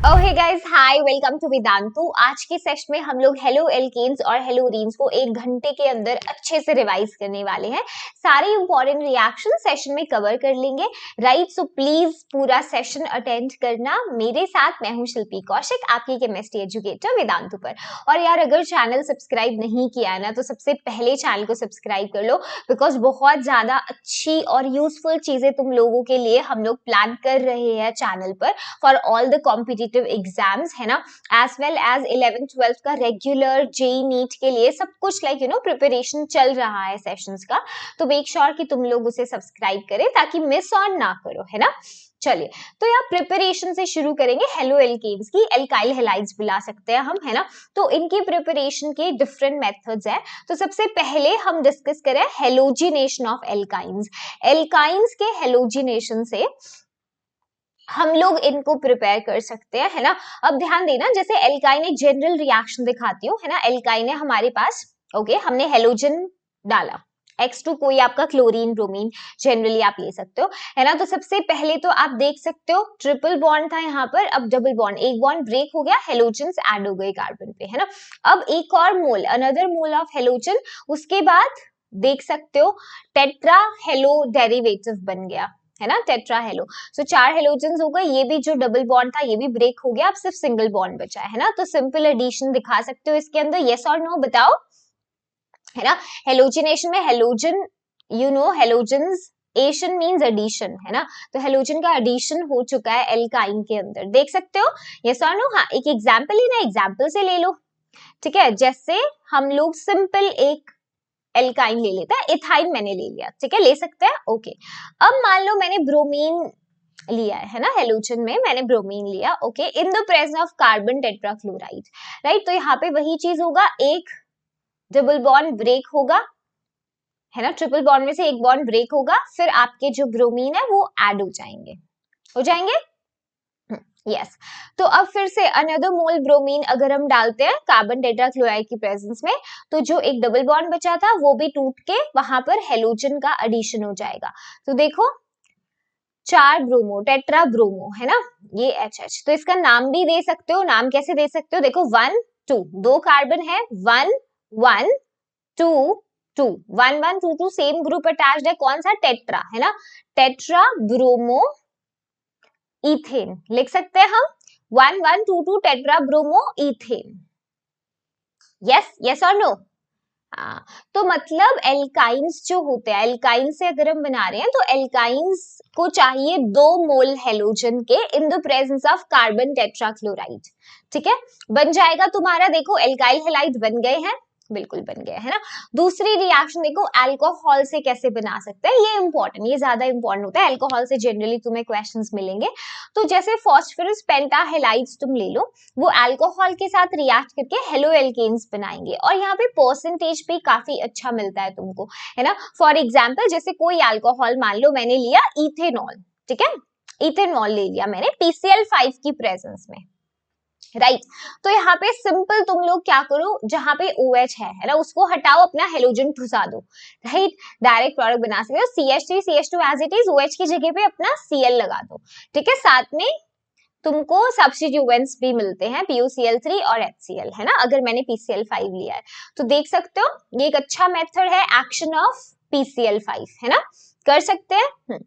ओहे guys, hi, welcome to Vedantu. आज के सेशन में हम लोग हेलो एल्केन्स और हेलोरीन्स को 1 घंटे के अंदर अच्छे से रिवाइज करने वाले हैं। सारे इंपॉर्टेंट रिएक्शन सेशन में कवर कर लेंगे, राइट? सो प्लीज पूरा सेशन अटेंड करना मेरे साथ। मैं हूं शिल्पी कौशिक, आपकी केमिस्ट्री एजुकेटर वेदांतु पर। और यार, अगर चैनल सब्सक्राइब नहीं किया है ना, तो सबसे पहले चैनल को सब्सक्राइब कर लो, बिकॉज बहुत ज्यादा अच्छी और यूजफुल चीजें तुम लोगों के लिए हम लोग प्लान कर रहे हैं चैनल पर for all the competitive exams, है ना, एज वेल एज 11th-12th का रेगुलर जेई नीट के लिए सब कुछ प्रिपरेशन चल रहा है सेशंस का। तो मेक श्योर कि तुम लोग उसे सब्सक्राइब करें ताकि मिस ऑन ना करो, है ना। चलिए, तो यहाँ प्रिपरेशन से शुरू करेंगे। हेलो एल्केन्स की एल्काइल हैलाइड्स बुला सकते हैं हम, है ना। तो इनकी प्रिपरेशन के डिफरेंट मेथड्स है। तो सबसे पहले हम डिस्कस करें हेलोजिनेशन ऑफ एल्काइंस। एल्काइंस के हेलोजिनेशन से हम लोग इनको प्रिपेयर कर सकते हैं, है ना। अब ध्यान देना, जैसे एल्काइन एक जनरल रिएक्शन दिखाती हूँ, है ना। एल्काइन है हमारे पास, ओके, हमने हेलोजन डाला, X2 कोई आपका क्लोरीन ब्रोमीन जनरली आप ले सकते हो, है ना। तो सबसे पहले तो आप देख सकते हो ट्रिपल बॉन्ड था यहाँ पर, अब डबल बॉन्ड, एक बॉन्ड ब्रेक हो गया, हेलोजन्स ऐड हो गए कार्बन पे, है ना। अब एक और मोल, अनदर मोल ऑफ हेलोजन, उसके बाद देख सकते हो टेट्रा हेलो डेरिवेटिव बन गया, है ना, टेट्रा हेलो। सो 4 हेलोजन्स हो गए, ये भी जो डबल बॉन्ड था ये भी ब्रेक हो गया, अब सिर्फ सिंगल बॉन्ड बचा है ना। तो सिंपल एडिशन दिखा सकते हो इसके अंदर, यस और नो बताओ, है ना। हेलोजिनेशन में हेलोजन, हेलोजन्स, एशन मींस एडिशन, है ना। तो हेलोजन का एडिशन हो चुका है एल्काइन के अंदर, देख सकते हो, यस और नो। हाँ, एक एग्जाम्पल ही ना, एग्जाम्पल से ले लो, ठीक है। जैसे हम लोग सिंपल एक एल्काइन ले लेता है, इथाइन मैंने ले लिया, ठीक है, ले सकते हैं, ओके। अब मान लो मैंने ब्रोमीन लिया है ना, हेलोजन में मैंने ब्रोमीन लिया, okay, in the presence of carbon tetrachloride, right. तो यहाँ पे वही चीज होगा, एक डबल बॉन्ड ब्रेक होगा, है ना, ट्रिपल बॉन्ड में से एक बॉन्ड ब्रेक होगा, फिर आपके जो ब्रोमीन है वो ऐड हो जाएंगे, हो जाएंगे, यस। तो अब फिर से अनदर मोल ब्रोमीन अगर हम डालते हैं कार्बन टेट्राक्लोराइड की प्रेजेंस में, तो जो एक डबल बॉन्ड बचा था वो भी टूट के वहां पर हेलोजन का एडिशन हो जाएगा। तो देखो 4 ब्रोमो, टेट्रा ब्रोमो, है ना, ये HH। तो इसका नाम भी दे सकते हो, नाम कैसे दे सकते हो, देखो 1 2, 2 कार्बन है, 1 1 2 2, 1 1 2 2, सेम ग्रुप अटैच्ड है, कौन सा, टेट्रा, है ना, टेट्रा ब्रोमो इथेन लिख सकते हैं हम, 1 1 2 2 tetra bromo ethane, yes, yes और नो। हाँ, तो मतलब एल्काइंस जो होते हैं, एल्काइंस से अगर हम बना रहे हैं तो एल्काइंस को चाहिए 2 मोल हेलोजन के in the presence of carbon tetrachloride, ठीक है, बन जाएगा तुम्हारा। देखो एल्काइल हैलाइड बन गए हैं, बिल्कुल बन गया, है ना। दूसरी रिएक्शन देखो, अल्कोहल से कैसे बना सकते हैं, ये इंपॉर्टेंट, ये ज्यादा इंपॉर्टेंट होता है। अल्कोहल से जनरली तुम्हें क्वेश्चंस मिलेंगे। तो जैसे फॉस्फोरस पेंटाहेलाइड्स तुम ले लो, वो अल्कोहल के साथ रिएक्ट करके हेलो एल्केन्स बनाएंगे, और यहाँ पे परसेंटेज भी काफी अच्छा मिलता है तुमको, है ना। फॉर एग्जाम्पल, जैसे कोई अल्कोहल मान लो मैंने लिया इथेनॉल, ठीक है, इथेनॉल ले लिया मैंने PCl5 की प्रेजेंस में, राइट। तो यहाँ पे सिंपल तुम लोग क्या करो, जहां पे OH है ना, उसको हटाओ, अपना हेलोजन ठुसा दो, राइट, डायरेक्ट प्रोडक्ट बना सकते हो। CH3 CH2 as it is, OH की जगह पे अपना Cl लगा दो, ठीक है। साथ में तुमको सब्स्टिट्यूएंट्स भी मिलते हैं, PuCl3 और HCl, है ना, अगर मैंने PCl5 लिया है तो देख सकते हो, ये एक अच्छा मेथड है एक्शन ऑफ PCl5, है ना, कर सकते हैं।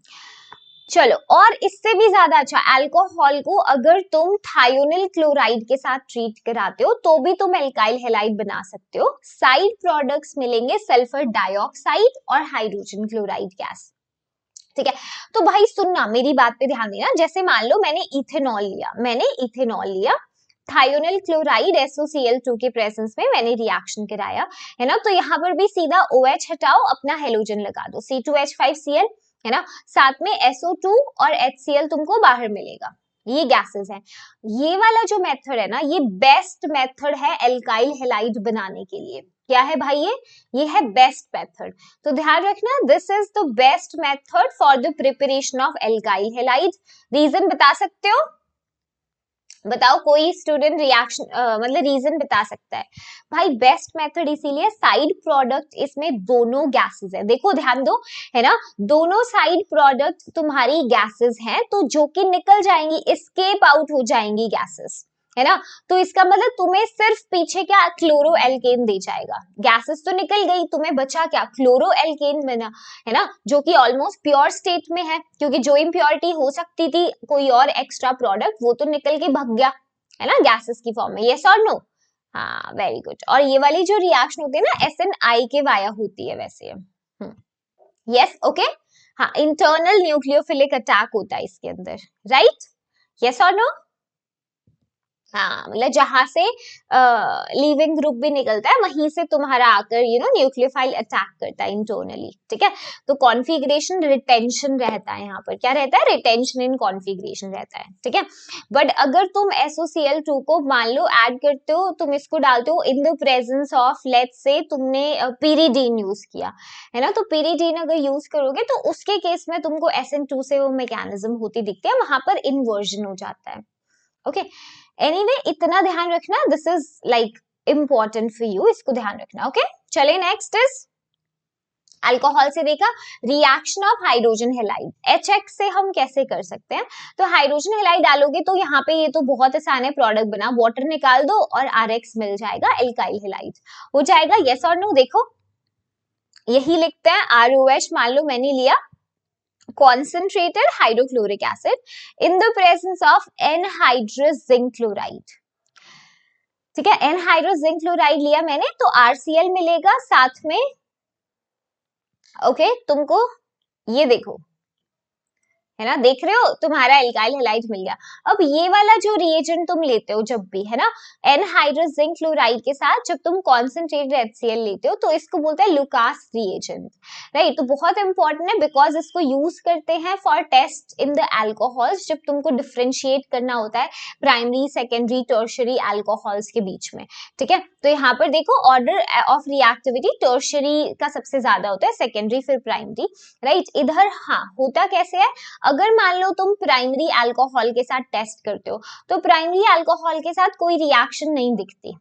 चलो, और इससे भी ज्यादा अच्छा, अल्कोहल को अगर तुम थायोनिल क्लोराइड के साथ ट्रीट कराते हो तो भी तुम एल्काइल हैलाइड बना सकते हो। साइड प्रोडक्ट्स मिलेंगे सल्फर डाइऑक्साइड और हाइड्रोजन क्लोराइड गैस, ठीक है। तो भाई सुनना, मेरी बात पे ध्यान देना, जैसे मान लो मैंने इथेनॉल लिया, थायोनिल क्लोराइड SOCl2 के प्रेजेंस में मैंने रिएक्शन कराया, है ना। तो यहाँ पर भी सीधा OH हटाओ, अपना हेलोजन लगा दो, C2H5Cl, है ना, साथ में SO2 और HCl तुमको बाहर मिलेगा, ये गैसेस हैं। ये वाला जो मेथड है ना, ये बेस्ट मेथड है एल्काइल हैलाइड बनाने के लिए। क्या है भाई, ये है बेस्ट मेथड। तो ध्यान रखना, this is the best method for the preparation of alkyl halide. Reason बता सकते हो, बताओ कोई स्टूडेंट रिएक्शन मतलब रीजन बता सकता है? भाई बेस्ट मेथड इसीलिए साइड प्रोडक्ट इसमें दोनों गैसेस है, देखो ध्यान दो, है ना, दोनों साइड प्रोडक्ट तुम्हारी गैसेस हैं, तो जो कि निकल जाएंगी, एस्केप आउट हो जाएंगी गैसेस, है ना। तो इसका मतलब तुम्हें सिर्फ पीछे क्या, क्लोरो एल्केन दे जाएगा, गैसेस तो निकल गई, तुम्हें बचा क्या, क्लोरो एल्केन बना, है ना, जो कि ऑलमोस्ट प्योर स्टेट में है, क्योंकि जो इम्प्योरिटी हो सकती थी कोई और एक्स्ट्रा प्रोडक्ट वो तो निकल के भाग गया, है ना, गैसेस की फॉर्म में। यस और नो? हाँ वेरी गुड। और ये वाली जो रिएक्शन होती है ना SNI के वाया होती है वैसे। Yes okay. हाँ, इंटरनल न्यूक्लियोफिलिक अटैक होता है इसके अंदर, राइट? यस और नो? हाँ, मतलब जहां से लीविंग ग्रुप भी निकलता है वहीं से तुम्हारा आकर न्यूक्लियोफाइल अटैक करता है इंटरनली, ठीक है। तो कॉन्फ़िगरेशन रिटेंशन रहता है, यहाँ पर क्या रहता है, रिटेंशन इन कॉन्फ़िगरेशन रहता है, ठीक है। बट अगर तुम SOCl2 को मान लो ऐड करते हो, तुम इसको डालते हो in the presence of, let's say तुमने पीरिडीन यूज किया, है ना, तो पीरिडीन अगर यूज करोगे तो उसके केस में तुमको SN2 से वो मैकेनिज्म होती दिखती है, वहां पर इन्वर्जन हो जाता है। ओके, एनीवे इतना ध्यान रखना, this is like important for you, इसको ध्यान रखना। ओके, चलिए नेक्स्ट इज अल्कोहल से देखा reaction of hydrogen halide, HX से हम कैसे कर सकते हैं। तो हाइड्रोजन हेलाइड डालोगे तो यहाँ पे ये तो बहुत आसान है, प्रोडक्ट बना, वाटर निकाल दो और RX मिल जाएगा, एल्काइल हेलाइड हो जाएगा। यस और नो? देखो यही लिखते हैं, ROH मान लो मैंने लिया, concentrated hydrochloric acid in the presence of anhydrous zinc chloride, ठीक है, anhydrous zinc chloride लिया मैंने, तो RCl मिलेगा साथ में। ओके, तुमको ये देखो, है ना, देख रहे हो, तुम्हारा एल्काइल हैलाइड मिल गया। अब ये वाला जो रिएजेंट तुम लेते हो जब भी, है ना, एनहाइड्रस जिंक क्लोराइड के साथ जब तुम कॉन्सेंट्रेटेड HCl लेते हो तो इसको बोलते हैं लुकास रिएजेंट, राइट। तो बहुत इंपॉर्टेंट है बिकॉज इसको यूज करते हैं for test in the alcohols, जब तुमको डिफ्रेंशिएट करना होता है प्राइमरी सेकेंडरी टर्शरी एल्कोहल्स के बीच में, ठीक है। तो यहाँ पर देखो ऑर्डर ऑफ रिएक्टिविटी टर्शरी का सबसे ज्यादा होता है, सेकेंडरी फिर प्राइमरी, राइट। इधर हाँ होता कैसे है, अगर मान लो तुम प्राइमरी अल्कोहल के साथ टेस्ट करते हो तो प्राइमरी अल्कोहल के साथ कोई रिएक्शन नहीं दिखती,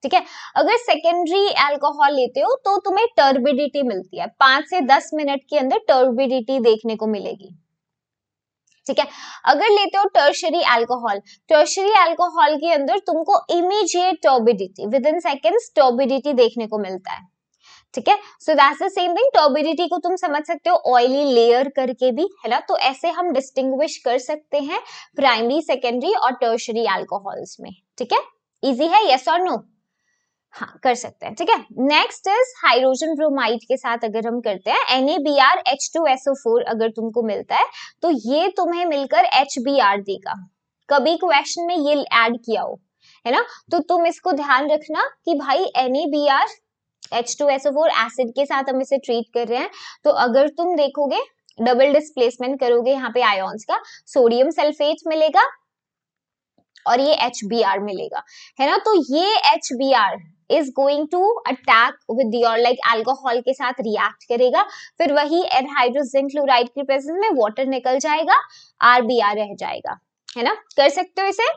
ठीक है। अगर सेकेंडरी अल्कोहल लेते हो तो तुम्हें टर्बिडिटी मिलती है, 5 से 10 मिनट के अंदर टर्बिडिटी देखने को मिलेगी, ठीक है। अगर लेते हो टर्शरी अल्कोहल, टर्शरी अल्कोहल के अंदर तुमको immediate turbidity, with in seconds turbidity देखने को मिलता है, ठीक है। So that's the same thing, turbidity को तुम समझ सकते हो ऑयली लेयर करके भी, है ना। तो ऐसे हम डिस्टिंग्विश कर सकते हैं प्राइमरी सेकेंडरी और टर्शरी अल्कोहल्स में, ठीक है। इजी है, यस और नो? हाँ कर सकते हैं, ठीक है। नेक्स्ट इज हाइड्रोजन ब्रोमाइड के साथ अगर हम करते हैं NaBr H2SO4 अगर तुमको मिलता है तो ये तुम्हें मिलकर HBr देगा, कभी क्वेश्चन में ये ऐड किया हो, है ना। तो तुम इसको ध्यान रखना कि भाई NaBr H2SO4 एसिड के साथ हम इसे ट्रीट कर रहे हैं, तो अगर तुम देखोगे डबल डिस्प्लेसमेंट करोगे यहाँ पे आयोन्स का, सोडियम सल्फेट मिलेगा और ये HBr मिलेगा, है ना। तो ये HBr is going to attack with your like alcohol के साथ react करेगा, फिर वही एनहाइड्रस जिंक क्लोराइड के प्रेजेंस में वाटर निकल जाएगा, RBr रह जाएगा, है ना। कर सकते हो इसे।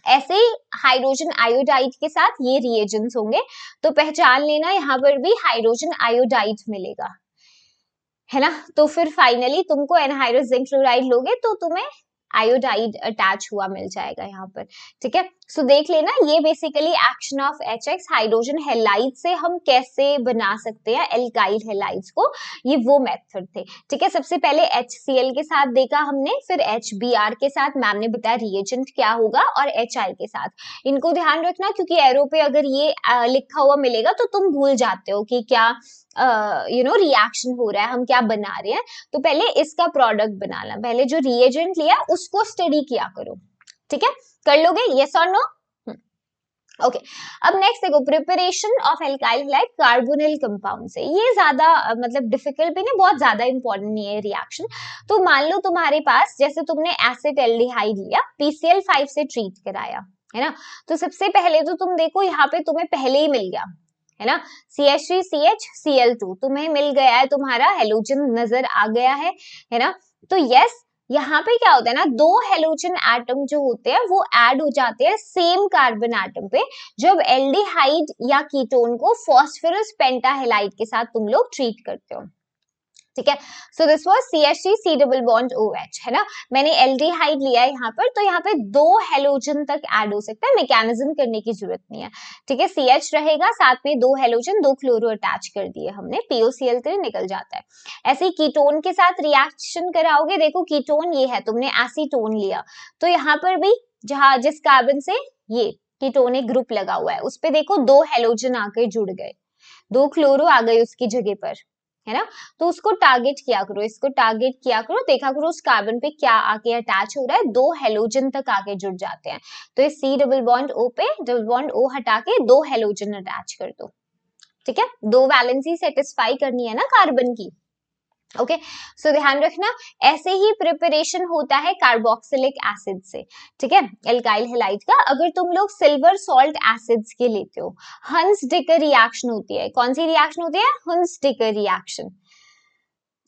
ऐसे ही हाइड्रोजन आयोडाइड के साथ ये रिएजेंट्स होंगे, तो पहचान लेना यहाँ पर भी हाइड्रोजन आयोडाइड मिलेगा, है ना। तो फिर फाइनली तुमको एनहाइड्रस जिंक क्लोराइड लोगे तो तुम्हें आयोडाइड अटैच हुआ मिल जाएगा यहाँ पर, ठीक है। सो देख लेना, ये basically action of HX hydrogen halide से हम कैसे बना सकते हैं एल्काइल हेलाइड्स को, ये वो मेथड थे, ठीक है। सबसे पहले HCl के साथ देखा हमने, फिर HBr के साथ मैम ने बताया रिएजेंट क्या होगा, और HI के साथ। इनको ध्यान रखना क्योंकि एरो पे अगर ये लिखा हुआ मिलेगा तो तुम भूल जाते हो कि क्या रिएक्शन हो रहा है, हम क्या बना रहे हैं। तो पहले इसका प्रोडक्ट बनाना, पहले जो रिएजेंट लिया उसको स्टडी किया करो, ठीक है। कर लोगे, यस और नो? ओके, अब नेक्स्ट देखो preparation of alkyl halide carbonyl compound से, ये ज्यादा मतलब डिफिकल्ट भी नहीं, बहुत ज्यादा इंपॉर्टेंट नहीं है रिएक्शन। तो मान लो तुम्हारे पास जैसे तुमने एसिटाल्डिहाइड लिया, PCl5 से ट्रीट कराया, है ना। तो सबसे पहले तो तुम देखो यहाँ पे तुम्हें पहले ही मिल गया, है ना, CH3CHCl2 तुम्हें मिल गया है, तुम्हारा हेलोजन नजर आ गया है ना। तो यस यहाँ पे क्या होता है ना, दो हेलोजन एटम जो होते हैं वो ऐड हो जाते हैं सेम कार्बन एटम पे जब एल्डिहाइड या कीटोन को फॉस्फोरस पेंटाहेलाइड के साथ तुम लोग ट्रीट करते हो, ठीक है। So this was CH3 C double bond OH, है ना। मैंने एल्डिहाइड लिया है यहाँ पर, तो यहाँ पे दो हेलोजन तक ऐड हो सकता है, मैकेनिज्म करने की जरूरत नहीं है, ठीक है। CH रहेगा, साथ में दो हेलोजन, दो क्लोरो अटैच कर दिए हमने, POCl3 निकल जाता है। ऐसे ही कीटोन के साथ रिएक्शन कराओगे, देखो कीटोन ये है, तुमने एसीटोन लिया, तो यहाँ पर भी जहां जिस कार्बन से ये कीटोनिक ग्रुप लगा हुआ है उस पे देखो दो हेलोजन आकर जुड़ गए, दो क्लोरो आ गए उसकी जगह पर, है ना। तो उसको टारगेट किया करो, इसको टारगेट किया करो, देखा करो उस कार्बन पे क्या आके अटैच हो रहा है, दो हेलोजन तक आके जुड़ जाते हैं, तो इस C डबल बॉन्ड O पे डबल बॉन्ड O हटा के दो हेलोजन अटैच कर दो, ठीक है। दो वैलेंसी सेटिस्फाई करनी है ना कार्बन की, ओके। सो ध्यान रखना, ऐसे ही प्रिपरेशन होता है कार्बोक्सिलिक एसिड से, ठीक है, एल्काइल हैलाइड का। अगर तुम लोग सिल्वर सॉल्ट एसिड्स के लेते हो, हंस डिकर रिएक्शन होती है, कौन सी रिएक्शन होती है, हंस डिकर रिएक्शन,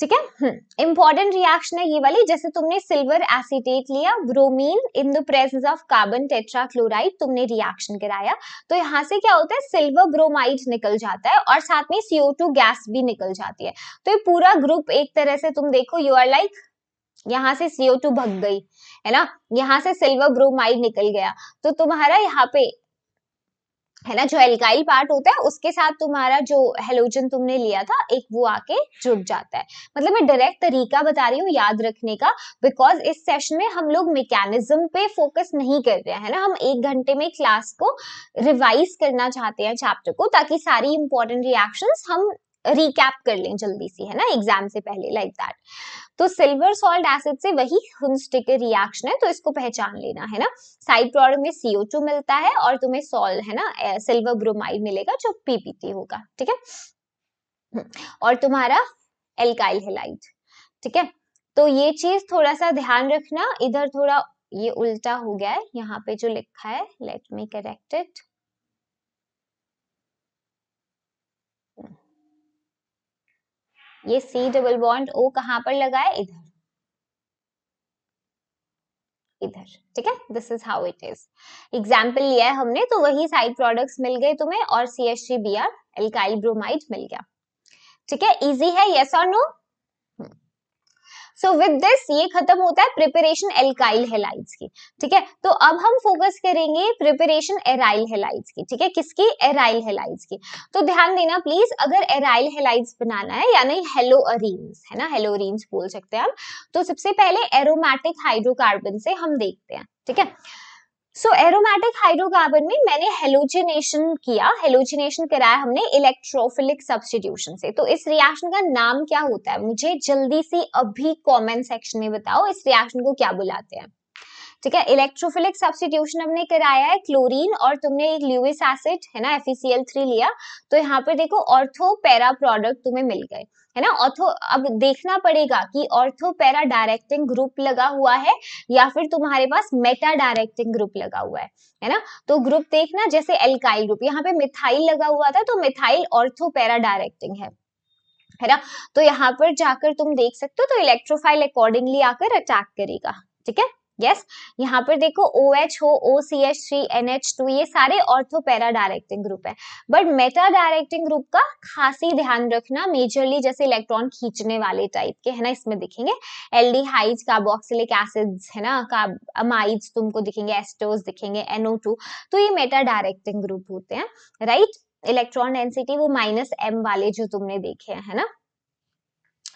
ठीक है। इंपॉर्टेंट रिएक्शन है ये वाली, जैसे तुमने सिल्वर एसीटेट लिया, bromine in the presence of carbon tetrachloride तुमने रिएक्शन कराया, तो यहाँ से क्या होता है, सिल्वर ब्रोमाइड निकल जाता है और साथ में CO2 गैस भी निकल जाती है। तो ये पूरा ग्रुप एक तरह से तुम देखो, यू आर लाइक, यहाँ से CO2 भग गई, है ना, यहाँ से सिल्वर ब्रोमाइड निकल गया, तो तुम्हारा यहाँ पे, है ना, जो एल्काइल पार्ट होता है उसके साथ तुम्हारा जो हेलोजन तुमने लिया था एक, वो आके जुड़ जाता है। मतलब मैं डायरेक्ट तरीका बता रही हूँ याद रखने का, बिकॉज इस सेशन में हम लोग मैकेनिज्म पे फोकस नहीं कर रहे हैं, है ना। हम 1 घंटे में क्लास को रिवाइज करना चाहते हैं चैप्टर को, ताकि सारी इंपॉर्टेंट रिएक्शंस हम रिकैप कर लें जल्दी से, है ना, एग्जाम से पहले, लाइक दैट। तो सिल्वर सॉल्ट एसिड से वही हुंस-डिकर रिएक्शन है, तो इसको पहचान लेना, है ना। साइड प्रोडक्ट में CO2 मिलता है और तुम्हें सॉल्ट, है ना, सिल्वर ब्रोमाइड मिलेगा जो PPT होगा, ठीक है। और तुम्हारा एल्काइल हैलाइड, ठीक है। तो ये चीज थोड़ा सा ध्यान रखना, इधर थोड़ा ये उल्टा हो गया है, यहाँ पे जो लिखा है, लेट मी करेक्ट इट। ये C डबल बॉन्ड O कहाँ पर लगा है, इधर, इधर, ठीक है। This is how it is, example लिया है हमने, तो वही साइड प्रोडक्ट्स मिल गए तुम्हें और CH3Br एल्काइल ब्रोमाइड मिल गया, ठीक है। इजी है, यस और नो। सो विद दिस ये खत्म होता है प्रिपरेशन एल्काइल हैलाइड्स की, ठीक है। तो अब हम फोकस करेंगे प्रिपरेशन एराइल हैलाइड्स की, ठीक है। किसकी, एराइल हैलाइड्स की। तो ध्यान देना प्लीज, अगर एराइल हैलाइड्स बनाना है, यानी हेलोअरीन्स, है ना, हेलोअरीन्स बोल सकते हैं हम, तो सबसे पहले एरोमेटिक हाइड्रोकार्बन से हम देखते हैं, ठीक है। सो एरोमेटिक हाइड्रोकार्बन में मैंने हेलोजिनेशन किया, हेलोजिनेशन कराया हमने इलेक्ट्रोफिलिक सब्स्टिट्यूशन से। तो इस रिएक्शन का नाम क्या होता है, मुझे जल्दी से अभी कमेंट सेक्शन में बताओ, इस रिएक्शन को क्या बुलाते हैं, ठीक है। इलेक्ट्रोफिलिक सब्स्टिट्यूशन हमने कराया है, क्लोरीन और तुमने एक ल्यूइस एसिड, है ना, FeCl3 लिया, तो यहाँ पे देखो ऑर्थो पैरा प्रोडक्ट तुम्हें मिल गए, है ना। ऑर्थो, अब देखना पड़ेगा कि ऑर्थो पैरा डायरेक्टिंग ग्रुप लगा हुआ है या फिर तुम्हारे पास मेटा डायरेक्टिंग ग्रुप लगा हुआ है ना। तो ग्रुप देखना, जैसे एल्काइल ग्रुप, यहाँ पे मिथाइल लगा हुआ था, तो मिथाइल ऑर्थो पैरा डायरेक्टिंग है ना। तो यहाँ पर जाकर तुम देख सकते हो, तो इलेक्ट्रोफाइल अकॉर्डिंगली आकर अटैक करेगा, ठीक है। यस, यहाँ पर देखो OH हो, OCH3, NH2, ये सारे ऑर्थो पैरा डायरेक्टिंग ग्रुप है। बट मेटा डायरेक्टिंग ग्रुप का खास ही ध्यान रखना, मेजरली जैसे इलेक्ट्रॉन खींचने वाले टाइप के, है ना, इसमें दिखेंगे एल्डिहाइड्स, कार्बोक्सिलिक एसिड्स, है ना, अमाइड्स तुमको दिखेंगे, एस्टर्स दिखेंगे, NO2, तो ये मेटा डायरेक्टिंग ग्रुप होते हैं, राइट। इलेक्ट्रॉन डेंसिटी वो -m वाले जो तुमने देखे हैं, है ना।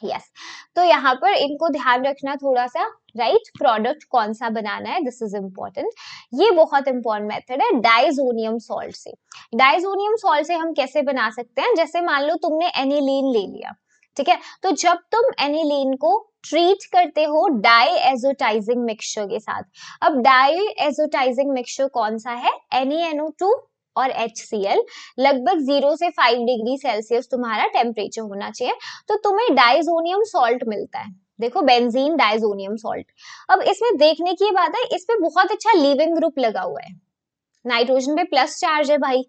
यस, तो यहाँ पर इनको ध्यान रखना थोड़ा सा, राइट। प्रोडक्ट कौन सा बनाना है, दिस इज इंपॉर्टेंट, ये बहुत इंपॉर्टेंट मेथड है। डाइजोनियम सॉल्ट से, डाइजोनियम सॉल्ट से हम कैसे बना सकते हैं, जैसे मान लो तुमने एनिलीन ले लिया, ठीक है। तो जब तुम एनिलीन को ट्रीट करते हो डाई एजोटाइजिंग मिक्सचर के साथ, अब डाई एजोटाइजिंग मिक्सचर कौन सा है, NeNO2 और HCl, लगभग 0 से 5 डिग्री सेल्सियस तुम्हारा टेम्परेचर होना चाहिए, तो तुम्हें डाइजोनियम सॉल्ट मिलता है। देखो, बेंजीन डाइजोनियम सॉल्ट। अब इसमें देखने की बात है, इस पे बहुत अच्छा लीविंग ग्रुप लगा हुआ है, नाइट्रोजन पे प्लस चार्ज है भाई,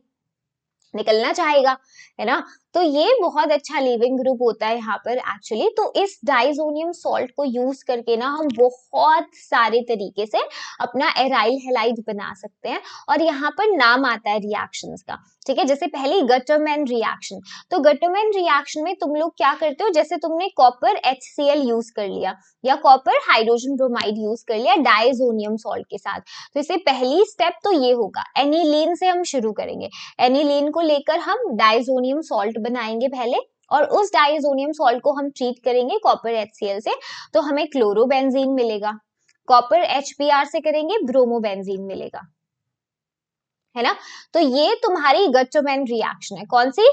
निकलना चाहेगा, है ना। तो ये बहुत अच्छा लीविंग ग्रुप होता है यहाँ पर एक्चुअली। तो इस डाइजोनियम सॉल्ट को यूज करके ना हम बहुत सारे तरीके से अपना एराइल हैलाइड बना सकते हैं, और यहाँ पर नाम आता है रिएक्शंस का, ठीक है। जैसे पहले गटरमैन रिएक्शन, तो गटरमैन रिएक्शन में तुम लोग क्या करते हो, जैसे तुमने कॉपर HCl यूज कर लिया या कॉपर हाइड्रोजन ब्रोमाइड यूज कर लिया डाइजोनियम सॉल्ट के साथ, तो इसे पहली स्टेप तो ये होगा, एनिलीन से हम शुरू करेंगे। एनिलीन को लेकर हम डाइजोनियम सॉल्ट बनाएंगे पहले, और उस डाइजोनियम सॉल्ट को हम ट्रीट करेंगे कॉपर HCl से, तो हमें क्लोरोबेंजीन मिलेगा। कॉपर HBr से करेंगे ब्रोमोबेंजीन मिलेगा, है ना। तो ये तुम्हारी गटरमैन रिएक्शन है। कौन सी?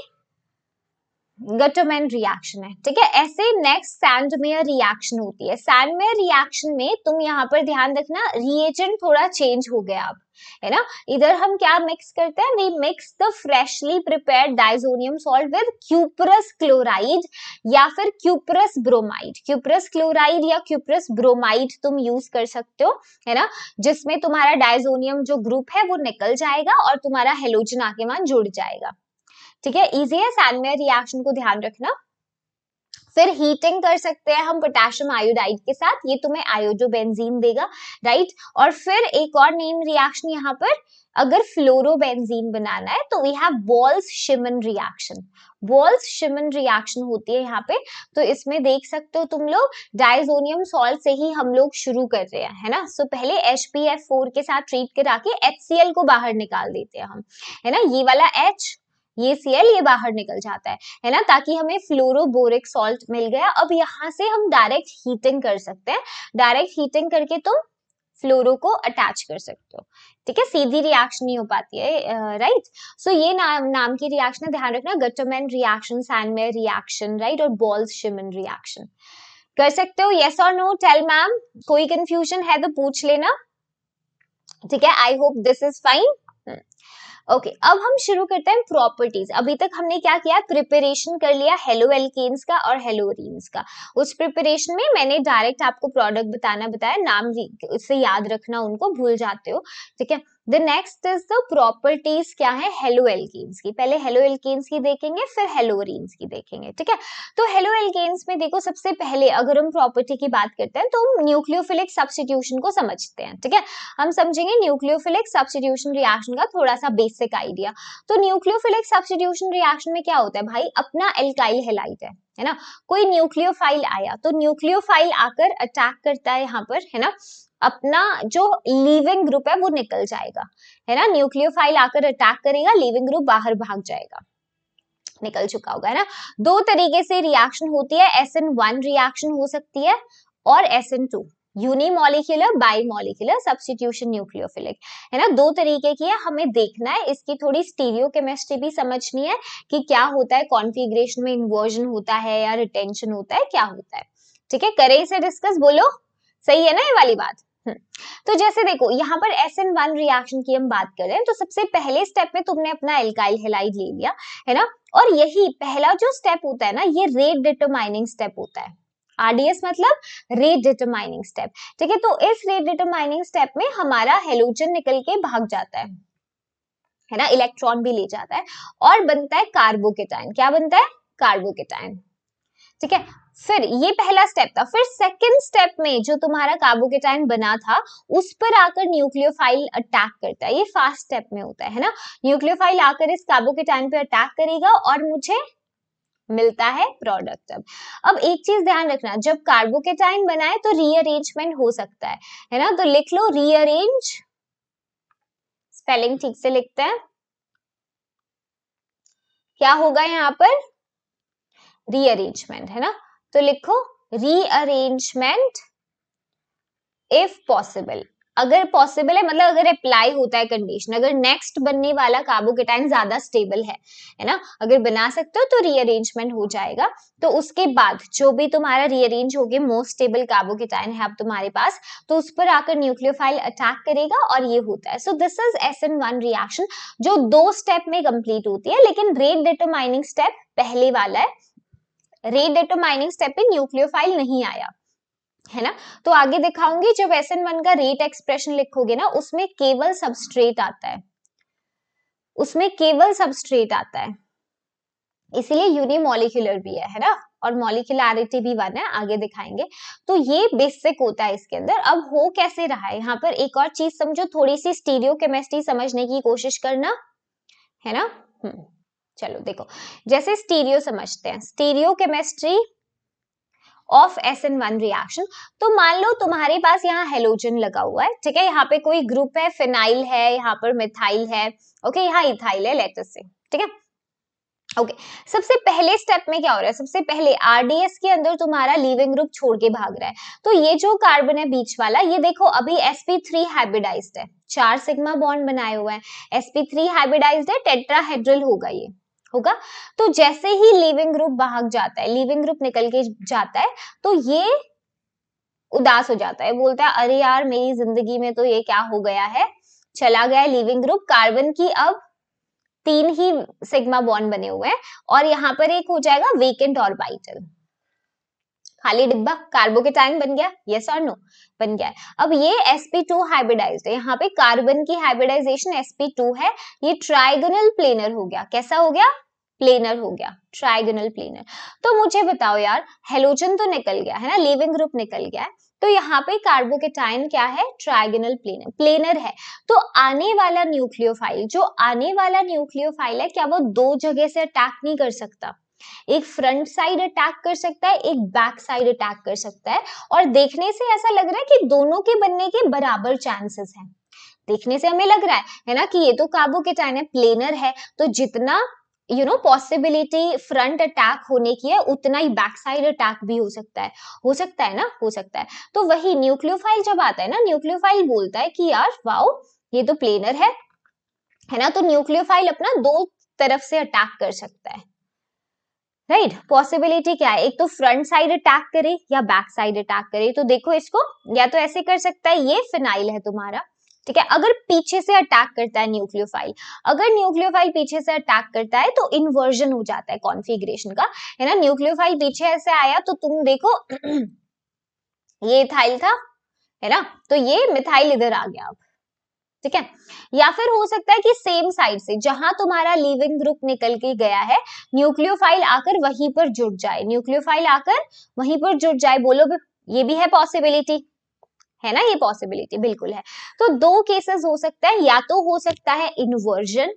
गटरमैन रिएक्शन है, ठीक है। ऐसे नेक्स्ट सैंडमेयर रिएक्शन होती है। सैंडमेयर रिएक्शन में तुम यहाँ पर ध्यान रखना, रिएजेंट थोड़ा चेंज हो गया अब, है ना। इधर हम क्या मिक्स करते हैं, we mix the freshly prepared diazonium salt with cuprous chloride या फिर क्यूपरस ब्रोमाइड। क्यूपरस क्लोराइड या क्यूपरस ब्रोमाइड तुम यूज कर सकते हो, है ना, जिसमें तुम्हारा डाइजोनियम जो ग्रुप है वो निकल जाएगा और तुम्हारा हेलोजन आके वहां जुड़ जाएगा, ठीक है। इजी है सैंडमेयर रिएक्शन को ध्यान रखना। फिर हीटिंग कर सकते हैं हम पोटेशियम आयोडाइड के साथ, ये तुम्हें आयोडोबेंजीन देगा, राइट। और फिर एक और नेम रिएक्शन यहाँ पर, अगर फ्लोरोबेंजीन बनाना है तो वी हैव बोल्स-शिमन रिएक्शन। बोल्स-शिमन रिएक्शन होती है यहाँ पे, तो इसमें देख सकते हो तुम लोग, डाइजोनियम सॉल्ट से ही हम लोग शुरू कर रहे हैं, है ना। सो पहले HbF4 के साथ ट्रीट करा के HCl को बाहर निकाल देते हैं हम, है ना। ये वाला H, ये Cl, ये बाहर निकल जाता है ना, ताकि हमें फ्लोरोबोरिक सॉल्ट मिल गया। अब यहाँ से हम डायरेक्ट हीटिंग कर सकते हैं, डायरेक्ट हीटिंग करके तुम फ्लोरो को अटैच कर सकते हो, ठीक है। सीधी रिएक्शन नहीं हो पाती है, राइट। सो ये नाम की रिएक्शन है, ध्यान रखना, Gattermann reaction, Sandmeyer reaction, right, और बोल्स-शिमन रिएक्शन। कर सकते हो, यस और नो, टेल मैम। कोई कंफ्यूजन है तो पूछ लेना, ठीक है। I hope this is fine. Okay, अब हम शुरू करते हैं प्रॉपर्टीज। अभी तक हमने क्या किया, प्रिपरेशन कर लिया हेलो एल्केन्स का और हेलोरीन्स का। उस प्रिपरेशन में मैंने डायरेक्ट आपको प्रोडक्ट बताना बताया, नाम उससे याद रखना, उनको भूल जाते हो, ठीक है। The next is the properties क्या है हेलो एल्केन्स की। पहले हेलो एल्केन्स की देखेंगे, फिर हेलोरीन्स की देखेंगे, ठीक है। तो हेलो एल्केन्स में देखो, सबसे पहले अगर हम प्रॉपर्टी की बात करते हैं तो हम न्यूक्लियोफिलिक सब्स्टिट्यूशन को समझते हैं, ठीक है। हम समझेंगे न्यूक्लियोफिलिक सब्स्टिट्यूशन रिएक्शन का थोड़ा सा बेसिक आइडिया। तो न्यूक्लियोफिलिक सब्स्टिट्यूशन रिएक्शन में क्या होता है भाई, अपना एल्काइल हैलाइड है ना, कोई न्यूक्लियोफाइल आया तो न्यूक्लियोफाइल आकर अटैक करता है यहाँ पर, है ना, अपना जो लीविंग ग्रुप है वो निकल जाएगा, है ना। न्यूक्लियोफाइल आकर अटैक करेगा, लीविंग ग्रुप बाहर भाग जाएगा, निकल चुका होगा, है ना। दो तरीके से रिएक्शन होती है, SN1 रिएक्शन हो सकती है और SN2, यूनिमॉलिक्यूलर बाइमॉलिक्यूलर सब्स्टिट्यूशन न्यूक्लियोफिलिक, है ना। दो तरीके की है, हमें देखना है, इसकी थोड़ी स्टीरियोकेमिस्ट्री भी समझनी है कि क्या होता है, कॉन्फिगरेशन में इन्वर्जन होता है या रिटेंशन होता है, क्या होता है, ठीक है। करें इसे डिस्कस, बोलो सही है ना ये वाली बात। तो जैसे देखो यहाँ पर SN1 रिएक्शन की हम बात करें तो सबसे पहले स्टेप में तुमने अपना एल्काइल हैलाइड ले लिया, है ना, और यही पहला जो स्टेप होता है ना, ये रेट डिटरमाइनिंग स्टेप होता है। RDS मतलब रेट डिटरमाइनिंग स्टेप, ठीक है। तो इस रेट डिटरमाइनिंग स्टेप में हमारा हेलोजन निकल के भाग जाता है ना, इलेक्ट्रॉन भी ले जाता है और बनता है कार्बोकेटाइन। क्या बनता है, कार्बोकेटाइन, ठीक है। फिर ये पहला स्टेप था। फिर सेकंड स्टेप में जो तुम्हारा कार्बोकेटाइन बना था उस पर आकर न्यूक्लियोफाइल अटैक करता है, ये फास्ट स्टेप में होता है ना। न्यूक्लियोफाइल आकर इस कार्बोकेटाइन पे अटैक करेगा और मुझे मिलता है प्रोडक्ट। अब एक चीज ध्यान रखना, जब कार्बोकेटाइन बनाए तो रीअरेंजमेंट हो सकता है ना, तो लिख लो रीअरेंज, स्पेलिंग ठीक से लिखते हैं, क्या होगा यहाँ पर, रीअरेंजमेंट, है ना। तो लिखो रीअरेंजमेंट इफ पॉसिबल, अगर पॉसिबल है मतलब अगर अप्लाई होता है कंडीशन, अगर नेक्स्ट बनने वाला कार्बोकेटाइन ज्यादा स्टेबल है ना, अगर बना सकते हो तो रीअरेंजमेंट हो जाएगा। तो उसके बाद जो भी तुम्हारा रीअरेंज हो गया, मोस्ट स्टेबल कार्बोकेटाइन है अब तुम्हारे पास, तो उस पर आकर न्यूक्लियोफाइल अटैक करेगा और ये होता है। So this is SN1 reaction, जो दो स्टेप में कंप्लीट होती है, लेकिन रेट डिटरमाइनिंग स्टेप पहले वाला है। रेट डिटरमाइनिंग स्टेप पे न्यूक्लियोफाइल नहीं आया, है ना। तो आगे दिखाऊंगी, जब SN1 का रेट एक्सप्रेशन लिखोगे ना, उसमें केवल सबस्ट्रेट आता है, उसमें केवल सबस्ट्रेट आता है, इसीलिए यूनिमोलिकुलर भी है ना, और मॉलिक्यूलैरिटी भी 1 है, आगे दिखाएंगे। तो ये बेसिक होता है इसके अंदर। अब हो कैसे रहा है यहाँ पर, एक और चीज समझो, थोड़ी सी स्टीरियोकेमिस्ट्री समझने की कोशिश करना, है ना। चलो देखो, जैसे स्टीरियो समझते हैं, स्टीरियोकेमिस्ट्री ऑफ SN1 रिएक्शन। तो मान लो तुम्हारे पास यहाँ हेलोजन लगा हुआ है, ठीक है, यहाँ पे कोई ग्रुप है, फिनाइल है, यहाँ पर मिथाइल है, ओके, यहाँ इथाइल है, लेट्स से, ठीक है। ओके सबसे पहले स्टेप में क्या हो रहा है, सबसे पहले RDS के अंदर तुम्हारा लीविंग ग्रुप छोड़ के भाग रहा है। तो ये जो कार्बन है बीच वाला, ये देखो अभी sp3 हाइब्रिडाइज्ड है, 4 सिग्मा बॉन्ड बनाए हुए हैं, sp3 हाइब्रिडाइज्ड है, टेट्राहेड्रल होगा, ये होगा। तो जैसे ही लीविंग ग्रुप भाग जाता है, लीविंग ग्रुप निकल के जाता है, तो ये उदास हो जाता है, बोलता है अरे यार मेरी जिंदगी में तो ये क्या हो गया है, चला गया लीविंग ग्रुप, कार्बन की अब 3 ही सिग्मा बॉन्ड बने हुए हैं, और यहाँ पर एक हो जाएगा वेकेंट ऑर्बिटल, खाली डिब्बा, कार्बोकेटाइन बन गया, यस और नो, बन गया है। अब ये sp2 हाइब्रिडाइज्ड है, यहाँ पे कार्बन की हाइब्रिडाइजेशन sp2 है, ये ट्राइगोनल प्लेनर हो गया, कैसा हो गया, प्लेनर हो गया, ट्राइगोनल प्लेनर। तो मुझे बताओ यार, हेलोजन तो निकल गया है ना, लीविंग ग्रुप निकल गया है, तो यहाँ पे कार्बोकेटाइन क्या है, ट्राइगोनल प्लेनर, प्लेनर है। तो आने वाला न्यूक्लियोफाइल, जो आने वाला न्यूक्लियोफाइल है, क्या वो 2 जगह से अटैक नहीं कर सकता, एक फ्रंट साइड अटैक कर सकता है, एक बैक साइड अटैक कर सकता है, और देखने से ऐसा लग रहा है कि दोनों के बनने के बराबर चांसेस हैं। देखने से हमें लग रहा है ना, कि ये तो कार्बोकेटाइन है, प्लेनर है, तो जितना पॉसिबिलिटी फ्रंट अटैक होने की है, उतना ही बैक साइड अटैक भी हो सकता है ना, हो सकता है। तो वही न्यूक्लियोफाइल जब आता है ना, न्यूक्लियोफाइल बोलता है कि यार वाओ ये तो प्लेनर है ना, तो न्यूक्लियोफाइल अपना 2 तरफ से अटैक कर सकता है, राइट। पॉसिबिलिटी क्या है, एक तो फ्रंट साइड अटैक करे या बैक साइड अटैक करे। तो देखो इसको, या तो ऐसे कर सकता है, ये फिनाइल है तुम्हारा, ठीक है, अगर पीछे से अटैक करता है न्यूक्लियोफाइल, अगर न्यूक्लियोफाइल पीछे से अटैक करता है तो इन्वर्जन हो जाता है कॉन्फ़िगरेशन का, है ना। न्यूक्लियोफाइल पीछे ऐसे आया तो तुम देखो ये इथाइल था, है ना, तो ये मिथाइल इधर आ गया अब, ठीक है। या फिर हो सकता है कि सेम साइड से, जहां तुम्हारा लीविंग ग्रुप निकल के गया है, न्यूक्लियोफाइल आकर वहीं पर जुड़ जाए, न्यूक्लियोफाइल आकर वहीं पर जुड़ जाए, बोलो ये भी है पॉसिबिलिटी, है ना, ये पॉसिबिलिटी बिल्कुल है। तो 2 केसेस हो सकता है, या तो हो सकता है इन्वर्जन,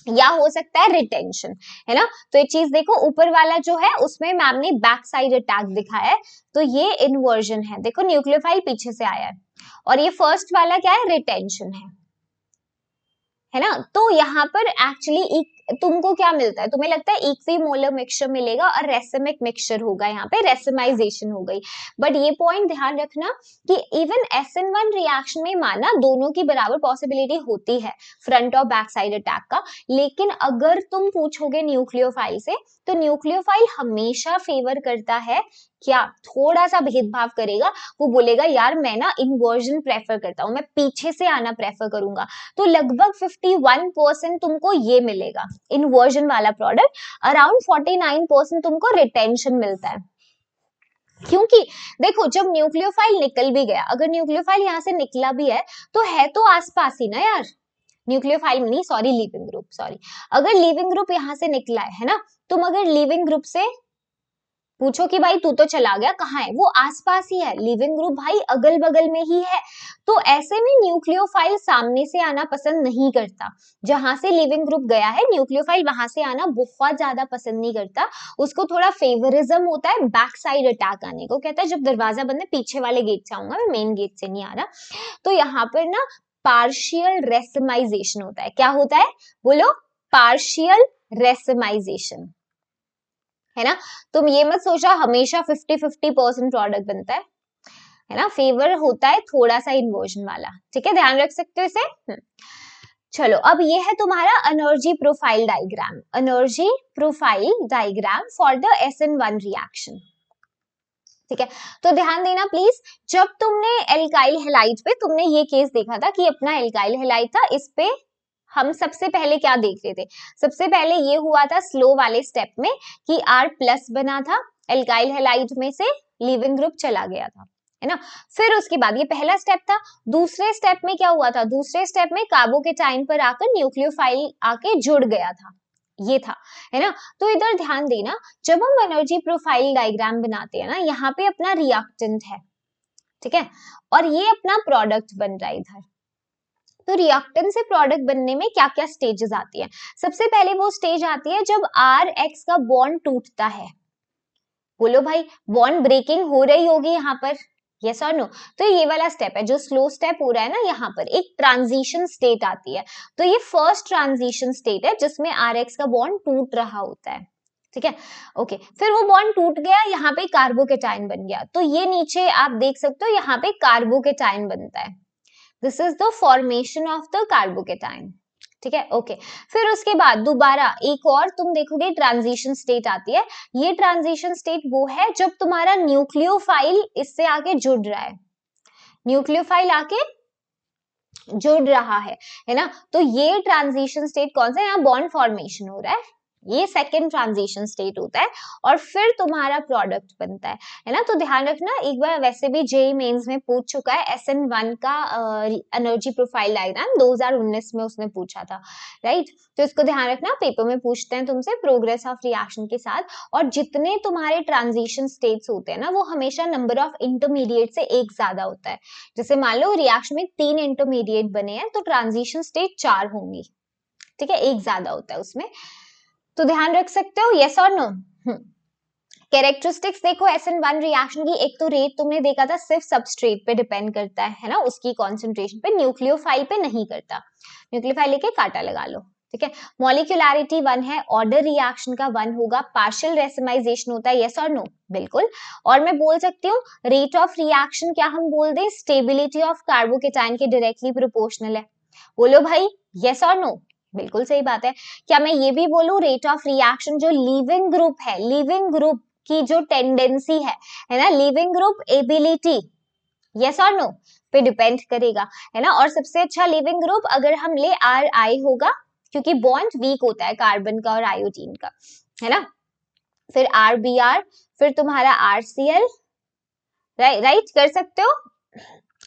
या हो सकता है रिटेंशन, है ना। तो एक चीज देखो, ऊपर वाला जो है उसमें मैम ने बैक साइड अटैक दिखाया है, तो ये इन्वर्जन है, देखो न्यूक्लियोफाइल पीछे से आया है, और ये फर्स्ट वाला क्या है, रिटेंशन है ना। तो यहाँ पर एक्चुअली तुमको क्या मिलता है, तुम्हें लगता है इक्विमोलर मिक्सचर मिलेगा और रेसिमिक मिक्सचर होगा, यहाँ पे रेसिमाइजेशन हो गई। बट ये पॉइंट ध्यान रखना कि इवन SN1 रिएक्शन में माना दोनों की बराबर पॉसिबिलिटी होती है फ्रंट और बैक साइड अटैक का, लेकिन अगर तुम पूछोगे न्यूक्लियोफाइल से, तो न्यूक्लियोफाइल हमेशा फेवर करता है क्या, थोड़ा सा भेदभाव करेगा, वो बोलेगा यार मैं ना इन्वर्जन प्रेफर करता हूं, मैं पीछे से आना प्रेफर करूंगा। तो लगभग 51% तुमको ये मिलेगा इन्वर्जन वाला प्रोडक्ट, अराउंड 49% तुमको रिटेंशन मिलता है। क्योंकि देखो जब न्यूक्लियोफाइल निकल भी गया, अगर न्यूक्लियोफाइल यहाँ से निकला भी है तो आसपास ही ना यार, न्यूक्लियोफाइल नहीं, सॉरी लीविंग ग्रुप, सॉरी, अगर लीविंग ग्रुप यहाँ से निकला है ना, तुम अगर लीविंग ग्रुप से पूछो कि भाई तू तो चला गया, कहाँ है, वो आसपास ही है, लिविंग ग्रुप भाई अगल बगल में ही है। तो ऐसे में न्यूक्लियोफाइल सामने से आना पसंद नहीं करता, जहां से लिविंग ग्रुप गया है न्यूक्लियोफाइल वहां से आना बहुत ज्यादा पसंद नहीं करता, उसको थोड़ा फेवरिज्म होता है बैक साइड अटैक आने को, कहता है जब दरवाजा बंद है पीछे वाले गेट से आऊंगा, मैं मेन गेट से नहीं आ रहा। तो यहाँ पर ना पार्शियल रेसिमाइजेशन होता है, क्या होता है बोलो, पार्शियल रेसिमाइजेशन, है ना। तुम ये मत सोचा हमेशा 50-50% प्रोडक्ट बनता है ना, फेवर होता है थोड़ा सा इन्वर्जन वाला, ठीक है, ध्यान रख सकते हो इसे। चलो अब ये है तुम्हारा energy profile diagram, energy profile diagram for the SN1 reaction, ठीक है। तो ध्यान देना प्लीज, जब तुमने एल्काइल हैलाइड पे तुमने ये केस देखा था कि अपना एल्काइल हैलाइड था, इस पे हम सबसे पहले क्या देख रहे थे, सबसे पहले ये हुआ था स्लो वाले स्टेप में कि R+ बना था, एल्काइल हैलाइड में से लीविंग ग्रुप चला गया था, है ना। फिर उसके बाद ये पहला स्टेप था, दूसरे स्टेप में क्या हुआ था, दूसरे स्टेप में कार्बोकेटाइन पर आकर न्यूक्लियोफाइल आके जुड़ गया था, ये था, है ना। तो इधर ध्यान देना, जब हम एनर्जी प्रोफाइल डायग्राम बनाते हैं ना, यहाँ पे अपना रिएक्टेंट है, ठीक है, और ये अपना प्रोडक्ट बन रहा है इधर। तो रिएक्टेंट से प्रोडक्ट बनने में क्या क्या स्टेजेस आती है? सबसे पहले वो स्टेज आती है जब आर एक्स का बॉन्ड टूटता है। बोलो भाई, बॉन्ड ब्रेकिंग हो रही होगी यहाँ पर, यस और नो। तो ये वाला स्टेप है जो स्लो स्टेप हो रहा है ना, यहाँ पर एक ट्रांजिशन स्टेट आती है। तो ये फर्स्ट ट्रांजिशन स्टेट है जिसमें आर एक्स का बॉन्ड टूट रहा होता है, ठीक है। ओके, फिर वो बॉन्ड टूट गया, यहाँ पे कार्बोकेटाइन बन गया। तो ये नीचे आप देख सकते हो, यहाँ पे कार्बोकेटाइन बनता है। This is the formation of the carbocation, ठीक है। ओके, फिर उसके बाद दोबारा एक और तुम देखोगे ट्रांजिशन स्टेट आती है। ये ट्रांजिशन स्टेट वो है जब तुम्हारा न्यूक्लियोफाइल इससे आके जुड़ रहा है, न्यूक्लियोफाइल आके जुड़ रहा है ना। तो ये ट्रांजिशन स्टेट कौन सा है? यहाँ बॉन्ड फॉर्मेशन हो रहा है, ये सेकेंड ट्रांजिशन स्टेट होता है, और फिर तुम्हारा प्रोडक्ट बनता है ना। तो ध्यान रखना, एक बार वैसे भी जेईई मेंस में पूछ चुका है SN1 का एनर्जी प्रोफाइल डायग्राम, 2019 में उसने पूछा था, राइट। तो इसको ध्यान रखना, पेपर में पूछते हैं तुमसे प्रोग्रेस ऑफ रिएक्शन के साथ। और जितने तुम्हारे ट्रांजिशन स्टेट्स होते हैं ना, वो हमेशा नंबर ऑफ इंटरमीडिएट से एक ज्यादा होता है। जैसे मान लो रिएक्शन में 3 इंटरमीडिएट बने हैं, तो ट्रांजिशन स्टेट 4 होंगी, ठीक है, एक ज्यादा होता है उसमें। तो ध्यान रख सकते हो, यस और नो। कैरेक्टरिस्टिक्स देखो SN1 रिएक्शन की, एक तो रेट तुमने देखा था सिर्फ सबस्ट्रेट पे डिपेंड करता है ना, उसकी कॉन्सेंट्रेशन पे, न्यूक्लियोफाइल पे नहीं करता। न्यूक्लियोफाइल लेके कांटा लगा लो, ठीक है। मॉलिक्यूलैरिटी 1 है, ऑर्डर रिएक्शन का 1 होगा, पार्शियल रेसिमाइजेशन होता है, यस और नो, बिल्कुल। और मैं बोल सकती हूँ रेट ऑफ रिएक्शन क्या हम बोल दें? स्टेबिलिटी ऑफ कार्बोकेटाइन के डायरेक्टली प्रोपोर्शनल है। बोलो भाई, यस और नो, बिल्कुल सही बात है। क्या मैं ये भी बोलूं रेट ऑफ रिएक्शन जो लीविंग ग्रुप है, लीविंग ग्रुप की जो टेंडेंसी है ना, लीविंग ग्रुप एबिलिटी, यस और नो पे डिपेंड करेगा, है ना। और सबसे अच्छा लीविंग ग्रुप अगर हम ले RI होगा, क्योंकि बॉन्ड वीक होता है कार्बन का और आयोडीन का, है ना। फिर RBr, फिर तुम्हारा RCl, राइट, कर सकते हो।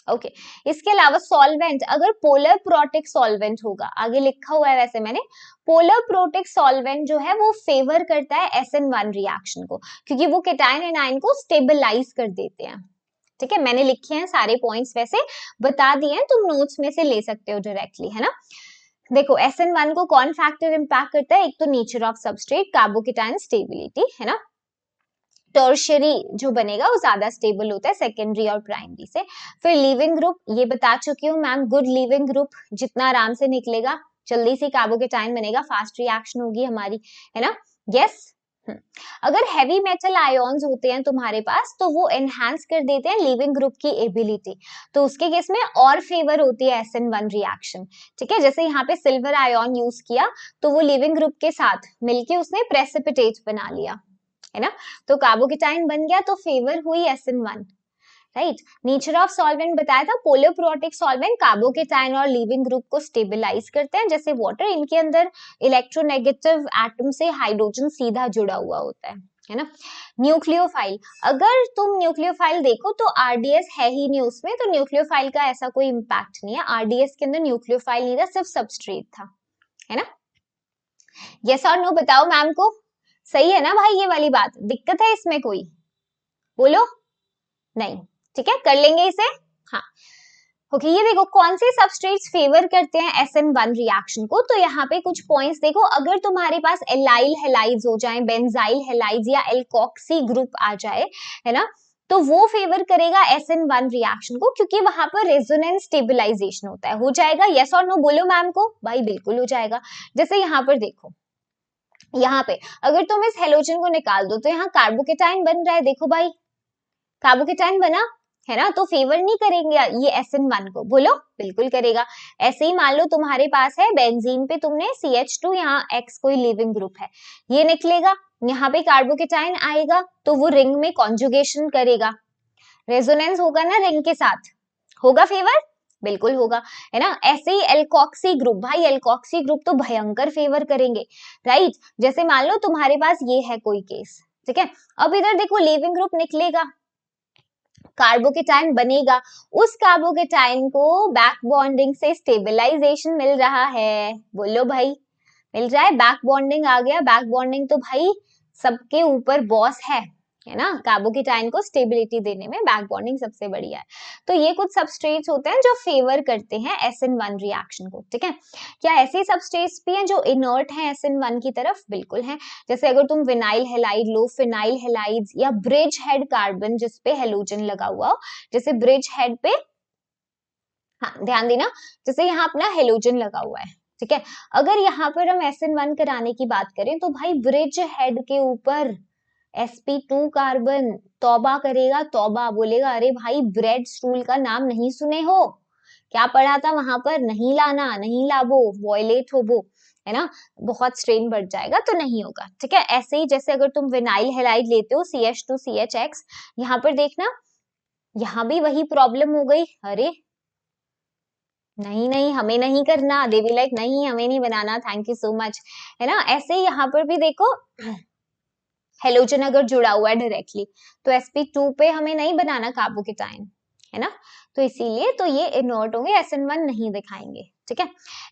ओके, इसके अलावा सॉल्वेंट, अगर पोलर प्रोटिक सॉल्वेंट होगा, आगे लिखा हुआ है वैसे मैंने, पोलर प्रोटिक सॉल्वेंट जो है वो फेवर करता है SN1 रिएक्शन को, क्योंकि वो केटायन एनायन को स्टेबलाइज कर देते हैं, ठीक है। मैंने लिखे हैं सारे पॉइंट्स, वैसे बता दिए हैं, तुम नोट्स में से ले सकते हो डायरेक्टली, है ना। देखो SN1 को कौन फैक्टर इंपैक्ट करता है? एक तो nature of substrate, carbocation stability, है ना। टर्शियरी जो बनेगा वो ज्यादा स्टेबल होता है सेकेंडरी और प्राइमरी से। फिर लीविंग ग्रुप, ये बता चुकी हूँ मैम, गुड लीविंग ग्रुप जितना आराम से निकलेगा, जल्दी से कार्बोकेटाइन बनेगा, फास्ट रिएक्शन होगी हमारी, है ना। यस। अगर हैवी मेटल आयोन्स होते हैं तुम्हारे पास, तो वो एनहांस कर देते हैं लिविंग ग्रुप की एबिलिटी, तो उसके केस में और फेवर होती है SN1 रिएक्शन, ठीक है। जैसे यहाँ पे सिल्वर आयोन यूज किया, तो वो लिविंग ग्रुप के साथ मिलके उसने प्रेसिपिटेट बना लिया, है ना। तो कार्बोकेटाइन बन गया, तो फेवर हुई SN1, right. Nature of solvent बताया था, पोलर प्रोटिक सॉल्वेंट कार्बोकेटाइन और लीविंग ग्रुप को स्टेबलाइज करते हैं, जैसे वाटर, इनके अंदर इलेक्ट्रोनेगेटिव एटम से हाइड्रोजन सीधा जुड़ा हुआ होता है ना। न्यूक्लियोफाइल, अगर तुम न्यूक्लियोफाइल देखो तो RDS है ही नहीं उसमें, तो न्यूक्लियोफाइल का ऐसा कोई इम्पैक्ट नहीं है, RDS के अंदर न्यूक्लियोफाइल नहीं था, सिर्फ सबस्ट्रेट था, है ना। यस और नो बताओ मैम को, सही है ना भाई? ये वाली बात दिक्कत है इसमें कोई? बोलो नहीं, ठीक है, कर लेंगे इसे। हाँ, ओके, ये देखो कौन से सबस्ट्रेट्स फेवर करते हैं SN1 रिएक्शन को। तो यहाँ पे कुछ पॉइंट्स देखो, अगर तुम्हारे पास एलाइल हेलाइड्स हो जाए, बेंजाइल हेलाइड्स या एल्कोक्सी ग्रुप आ जाए, है ना, तो वो फेवर करेगा SN1 रिएक्शन को, क्योंकि वहां पर रेजोनेंस स्टेबलाइजेशन होता है। हो जाएगा यस और नो? बोलो मैम को। भाई बिल्कुल हो जाएगा। जैसे यहाँ पर देखो, यहाँ पे अगर तुम इस हेलोजन को निकाल दो, तो यहाँ कार्बोकेटाइन बन रहा है, देखो भाई कार्बोकेटाइन बना, है ना। तो फेवर नहीं करेंगे ये SN1 को? बोलो बिल्कुल करेगा। ऐसे ही मान लो तुम्हारे पास है बेंजीन पे तुमने CH2, यहाँ X कोई लिविंग ग्रुप है, ये निकलेगा, यहाँ पे कार्बोकेटाइन आएगा, तो वो रिंग में कॉन्जुगेशन करेगा, रेजोनेंस होगा ना रिंग के साथ, होगा फेवर? बिल्कुल होगा, है ना। ऐसे ही एल्कोक्सी ग्रुप, भाई एल्कोक्सी ग्रुप तो भयंकर फेवर करेंगे, राइट। जैसे मान लो तुम्हारे पास ये है कोई केस, ठीक है। अब इधर देखो लिविंग ग्रुप निकलेगा, कार्बोकेटाइन बनेगा, उस कार्बोकेटाइन को बैक बॉन्डिंग से स्टेबलाइजेशन मिल रहा है, बोलो भाई, मिल रहा है। बैक बॉन्डिंग आ गया, बैक बॉन्डिंग तो भाई सबके ऊपर बॉस है ना, कार्बोकेटाइन को स्टेबिलिटी देने में बैक बॉन्डिंग सबसे बढ़िया है। तो ये कुछ सबस्ट्रेट्स होते हैं जो फेवर करते हैं SN1 रिएक्शन को, ठीक है। क्या ऐसे सबस्ट्रेट्स भी हैं जो इनर्ट हैं SN1 की तरफ? बिल्कुल हैं। जैसे अगर तुम विनाइल हैलाइड लो, फिनाइल हैलाइड्स या ब्रिज हेड कार्बन जिसपे हेलोजन लगा हुआ हो, जैसे ब्रिज हेड पे, हाँ ध्यान देना, जैसे यहाँ अपना हेलोजन लगा हुआ है, ठीक है। अगर यहाँ पर हम SN1 कराने की बात करें तो भाई ब्रिज हेड के ऊपर sp2 कार्बन तौबा करेगा, तौबा बोलेगा अरे भाई ब्रेड स्टूल का नाम नहीं सुने हो, क्या पढ़ा था वहां पर, नहीं लाना, नहीं लाबो, वॉयलेट होबो, है ना, बहुत स्ट्रेन बढ़ जाएगा तो नहीं होगा, ठीक है। ऐसे ही जैसे अगर तुम विनाइल हैलाइड लेते हो CH2CHX, यहाँ पर देखना, यहाँ भी वही प्रॉब्लम हो गई, अरे नहीं नहीं हमें नहीं करना, दे बी लाइक नहीं हमें नहीं बनाना, थैंक यू सो मच, है ना। ऐसे ही यहाँ पर भी देखो, हेलोजन अगर जुड़ा हुआ है डायरेक्टली तो sp2 पे हमें नहीं बनाना कार्बोकेटाइन, है ना, तो इसीलिए तो ये इनर्ट होंगे, SN1 नहीं दिखाएंगे, ठीक है।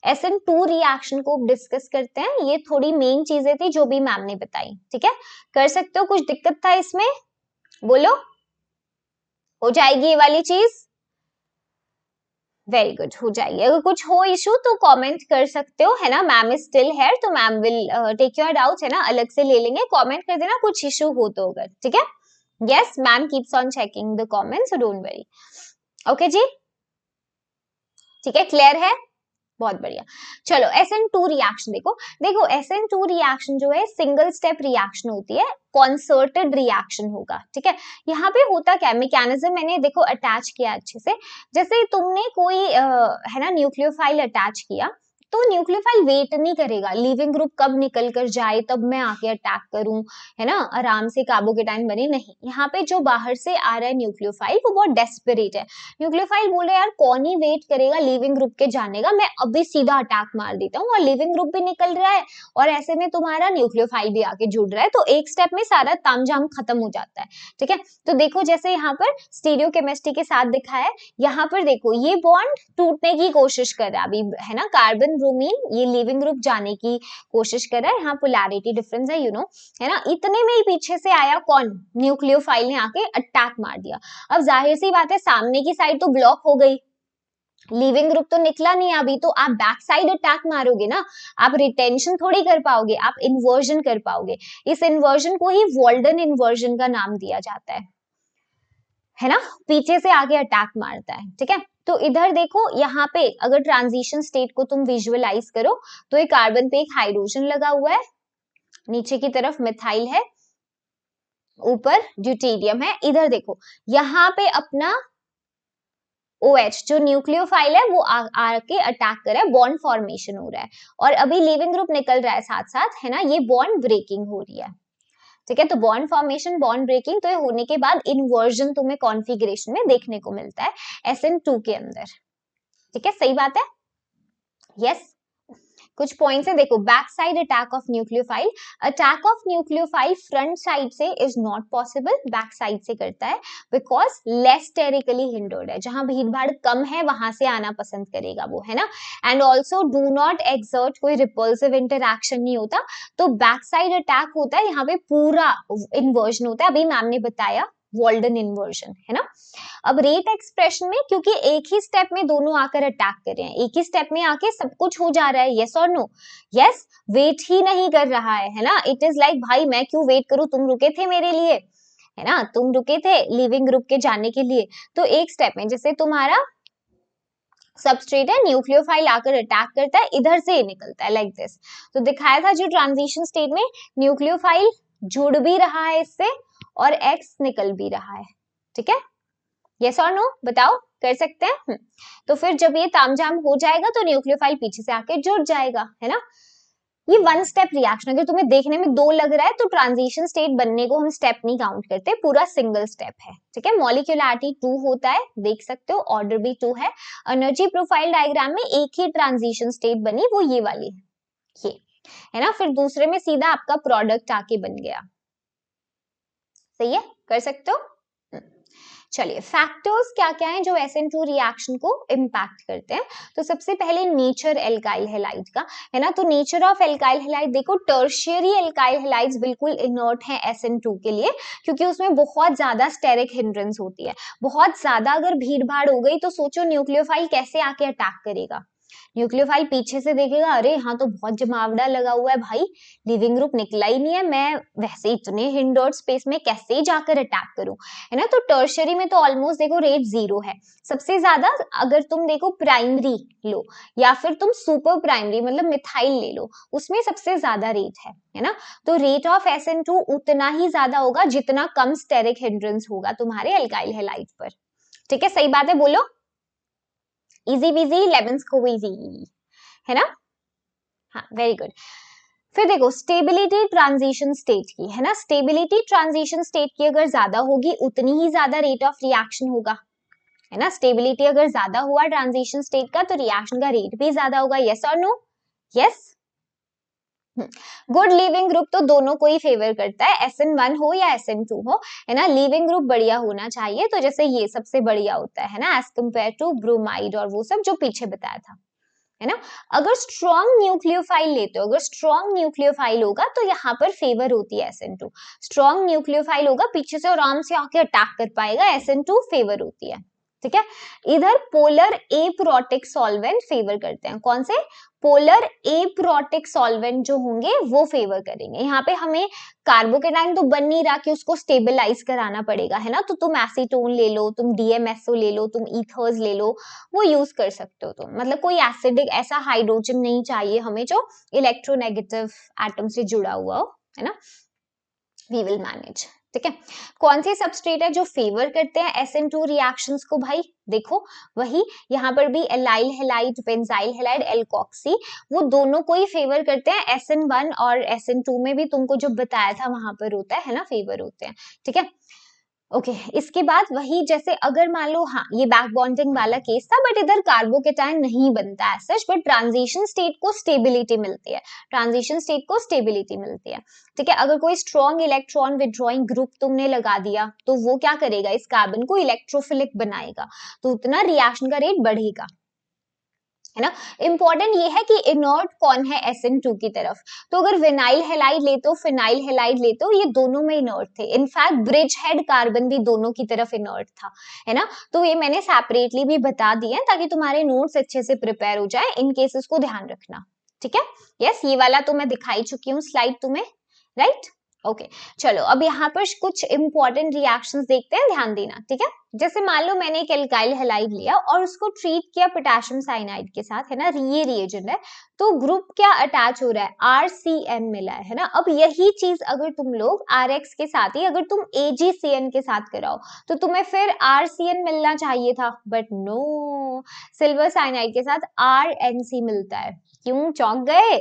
SN2 रिएक्शन को डिस्कस करते हैं, ये थोड़ी मेन चीजें थी जो भी मैम ने बताई, ठीक है। कर सकते हो, कुछ दिक्कत था इसमें, बोलो, हो जाएगी ये वाली चीज, वेरी गुड, हो जाएगी। अगर कुछ हो इशू तो कमेंट कर सकते हो, है ना, मैम इज स्टिल हेयर तो ma'am will take your doubts, है ना, अलग से ले लेंगे, कमेंट कर देना कुछ इशू हो तो अगर, ठीक है। Yes ma'am keeps on checking the comments, so don't worry, okay जी, ठीक है, क्लियर है, बहुत बढ़िया। चलो SN2 रिएक्शन देखो, देखो SN2 रिएक्शन जो है सिंगल स्टेप रिएक्शन होती है, कॉन्सर्टेड रिएक्शन होगा, ठीक है। यहाँ पे होता क्या है, मैकेनिज्म मैंने देखो अटैच किया अच्छे से, जैसे तुमने कोई है ना न्यूक्लियोफाइल अटैच किया, तो न्यूक्लियोफाइल वेट नहीं करेगा लिविंग ग्रुप कब निकल कर जाए तब मैं आके अटैक करूं, है ना, आराम से कार्बोकेटाइन बने, नहीं, यहाँ पे जो बाहर से आ रहा है न्यूक्लियोफाइल वो बहुत डेस्परेट है, न्यूक्लियोफाइल बोल रहे यार कौन ही वेट करेगा लिविंग ग्रुप के जाने का, मैं अभी सीधा अटैक मार देता हूँ, और लिविंग ग्रुप भी निकल रहा है और ऐसे में तुम्हारा न्यूक्लियोफाइल भी आके जुड़ रहा है, तो एक स्टेप में सारा तामझाम खत्म हो जाता है, ठीक है। तो देखो जैसे यहाँ पर स्टीरियोकेमिस्ट्री के साथ दिखाया है, यहाँ पर देखो ये बॉन्ड टूटने की कोशिश कर रहा है अभी, है ना, कार्बन ब्रोमीन ये लिविंग ग्रुप जाने की कोशिश कर रहा है, यहाँ पोलैरिटी डिफरेंस है, है ना, इतने में ही पीछे से आया कौन, न्यूक्लियोफाइल ने आके अटैक मार दिया। अब जाहिर सी बात है सामने की साइड तो ब्लॉक हो गई, लिविंग ग्रुप तो निकला नहीं अभी, तो आप बैक साइड अटैक मारोगे ना, आप रिटेंशन थोड़ी कर पाओगे, आप इन्वर्जन कर पाओगे, इस इन्वर्जन को ही वॉल्डन इन्वर्जन का नाम दिया जाता है ना, पीछे से आगे अटैक मारता है, ठीक है। तो इधर देखो यहाँ पे अगर ट्रांजिशन स्टेट को तुम विजुअलाइज करो तो एक कार्बन पे एक हाइड्रोजन लगा हुआ है, नीचे की तरफ मिथाइल है, ऊपर ड्यूटेरियम है, इधर देखो यहाँ पे अपना OH जो न्यूक्लियोफाइल है वो आके अटैक कर रहा है, बॉन्ड फॉर्मेशन हो रहा है, और अभी लिविंग ग्रुप निकल रहा है साथ साथ, है ना, ये बॉन्ड ब्रेकिंग हो रही है, ठीक है। तो बॉन्ड फॉर्मेशन बॉन्ड ब्रेकिंग, तो ये होने के बाद इन्वर्जन तुम्हें कॉन्फ़िगरेशन में देखने को मिलता है SN2 के अंदर, ठीक है, सही बात है, यस। कुछ पॉइंट्स है देखो, back side attack of nucleophile, attack of nucleophile front side से is not possible, back side से करता है, बिकॉज लेस स्टेरिकली हिंडर्ड है, जहां भीड़ भाड़ कम है वहां से आना पसंद करेगा वो, है ना, and also do not exert, कोई रिपल्सिव इंटरैक्शन नहीं होता, तो बैक साइड अटैक होता है, यहाँ पे पूरा इन्वर्जन होता है, अभी मैम ने बताया वॉल्डन इन्वर्जन, है ना। अब रेट एक्सप्रेशन में क्योंकि एक ही स्टेप में दोनों आकर अटैक कर रहे हैं, एक ही स्टेप में आके सब कुछ हो जा रहा है, यस और नो, यस, वेट ही नहीं कर रहा है ना, इट इज लाइक भाई मैं क्यों वेट करूं, तुम रुके थे मेरे लिए, है ना, तुम रुके थे लिविंग ग्रुप के जाने के लिए, तो एक स्टेप में जैसे तुम्हारा सबस्ट्रेट है, न्यूक्लियोफाइल आकर अटैक करता है, इधर से निकलता है लाइक दिस, तो दिखाया था जो ट्रांजिशन स्टेट में न्यूक्लियोफाइल जुड़ भी रहा है इससे और एक्स निकल भी रहा है, ठीक है, यस और नो बताओ, कर सकते हैं। तो फिर जब ये तामझाम हो जाएगा तो न्यूक्लियोफाइल पीछे से आके जुड़ जाएगा, है ना। ये वन स्टेप रिएक्शन, अगर तुम्हें देखने में दो लग रहा है तो ट्रांजिशन स्टेट बनने को हम स्टेप नहीं काउंट करते, पूरा सिंगल स्टेप है, ठीक है। मॉलिक्यूलरिटी 2 होता है, देख सकते हो, ऑर्डर भी 2 है, एनर्जी प्रोफाइल डायग्राम में एक ही ट्रांजिशन स्टेट बनी, वो ये वाली ये, है ना, फिर दूसरे में सीधा आपका प्रोडक्ट आके बन गया, सही है, कर सकते हो। चलिए फैक्टर्स क्या क्या हैं जो SN2 रिएक्शन को इम्पैक्ट करते हैं। तो सबसे पहले नेचर एल्काइल हैलाइड का है ना, तो नेचर ऑफ एल्काइल हैलाइड देखो, टर्शियरी एल्काइल हैलाइड्स बिल्कुल इनर्ट हैं SN2 के लिए, क्योंकि उसमें बहुत ज्यादा स्टेरिक हिंड्रेंस होती है। बहुत ज्यादा अगर भीड़ भाड़ हो गई तो सोचो न्यूक्लियोफाइल कैसे आके अटैक करेगा। न्यूक्लियोफाइल पीछे से देखेगा, अरे यहाँ तो बहुत जमावड़ा लगा हुआ है भाई, लिविंग ग्रुप निकला ही नहीं है, मैं वैसे इतने हिंडर्ड स्पेस में कैसे जाकर अटैक करूं, है ना। तो टर्शियरी में तो ऑलमोस्ट देखो रेट 0 है। सबसे ज्यादा अगर तुम देखो प्राइमरी लो या फिर तुम सुपर प्राइमरी मतलब मिथाइल ले लो, उसमें सबसे ज्यादा रेट है ना। तो रेट ऑफ SN2 उतना ही ज्यादा होगा जितना कम स्टेरिक हिंड्रेंस होगा तुम्हारे एल्काइल हैलाइड पर। ठीक है, सही बात है, बोलो। इजी बिजी लेमन्स को इजी, है ना। हाँ, वेरी गुड। फिर देखो स्टेबिलिटी ट्रांजिशन स्टेट की, है ना, स्टेबिलिटी ट्रांजिशन स्टेट की अगर ज्यादा होगी उतनी ही ज्यादा रेट ऑफ रिएक्शन होगा, है ना। स्टेबिलिटी अगर ज्यादा हुआ ट्रांजिशन स्टेट का तो रिएक्शन का रेट भी ज्यादा होगा। यस और no? Yes. Good living group तो दोनों को ही फेवर करता है, SN1 हो या SN2 हो, है ना। लिविंग ग्रुप बढ़िया होना चाहिए, तो जैसे ये सबसे बढ़िया होता है ना, एज कम्पेयर टू ब्रोमाइड और वो सब जो पीछे बताया था, है ना। अगर स्ट्रॉन्ग न्यूक्लियोफाइल लेते हो, अगर स्ट्रॉन्ग न्यूक्लियोफाइल होगा तो यहाँ पर फेवर होती है SN2। स्ट्रॉन्ग न्यूक्लियोफाइल होगा पीछे से आराम से आके अटैक कर पाएगा, SN2 फेवर होती है। ठीक है, इधर पोलर एप्रोटिक सॉल्वेंट फेवर करते हैं। कौन से? पोलर एप्रोटिक सॉल्वेंट जो होंगे वो फेवर करेंगे। यहाँ पे हमें कार्बोकेटाइन तो बन नहीं रहा कि उसको स्टेबलाइज कराना पड़ेगा, है ना। तो तुम एसीटोन ले लो, तुम DMSO ले लो, तुम ईथर्स ले लो, वो यूज कर सकते हो तुम। मतलब कोई एसिडिक ऐसा हाइड्रोजन नहीं चाहिए हमें जो इलेक्ट्रोनेगेटिव एटम से जुड़ा हुआ हो, है ना। We will manage. ठीक है, कौन से सबस्ट्रेट है जो फेवर करते हैं SN2 रिएक्शंस को? भाई देखो, वही यहाँ पर भी allyl halide, benzyl halide, alkoxy, वो दोनों को ही फेवर करते हैं। SN1 और SN2 में भी तुमको जो बताया था वहां पर होता है ना, फेवर होते हैं। ठीक है, ओके इसके बाद वही जैसे अगर मान लो, हाँ ये बैक बॉन्डिंग वाला केस था, बट इधर कार्बोकेटाइन नहीं बनता है सच, बट ट्रांजिशन स्टेट को स्टेबिलिटी मिलती है, ट्रांजिशन स्टेट को स्टेबिलिटी मिलती है। ठीक है, अगर कोई स्ट्रॉन्ग इलेक्ट्रॉन विड्रॉइंग ग्रुप तुमने लगा दिया तो वो क्या करेगा, इस कार्बन को इलेक्ट्रोफिलिक बनाएगा, तो उतना रिएक्शन का रेट बढ़ेगा, है ना। इंपॉर्टेंट ये है कि इनर्ट कौन है SN2 की तरफ, तो अगर विनाइल हैलाइड लेते हो, फिनाइल हैलाइड लेते हो, ये दोनों में इनर्ट थे। इनफैक्ट ब्रिज हेड कार्बन भी दोनों की तरफ इनर्ट था, है ना। तो ये मैंने सेपरेटली भी बता दिया ताकि तुम्हारे नोट्स अच्छे से प्रिपेयर हो जाए, इन केसेस को ध्यान रखना। ठीक है, यस, ये वाला तो मैं दिखाई चुकी हूँ स्लाइड तुम्हें, राइट। ओके चलो अब यहाँ पर कुछ इंपॉर्टेंट रिएक्शंस देखते हैं, ध्यान देना। ठीक है, जैसे मान लो मैंने एक एल्काइल हैलाइड लिया और उसको ट्रीट किया पोटेशियम साइनाइड के साथ, है ना, ये रिएजेंट है, तो ग्रुप क्या अटैच हो रहा है, RCN मिला है ना। अब यही चीज अगर तुम लोग RX के साथ ही अगर तुम AgCN के साथ कराओ तो तुम्हें फिर RCN मिलना चाहिए था, बट नो, सिल्वर साइनाइड के साथ RNC मिलता है। क्यों चौंक गए?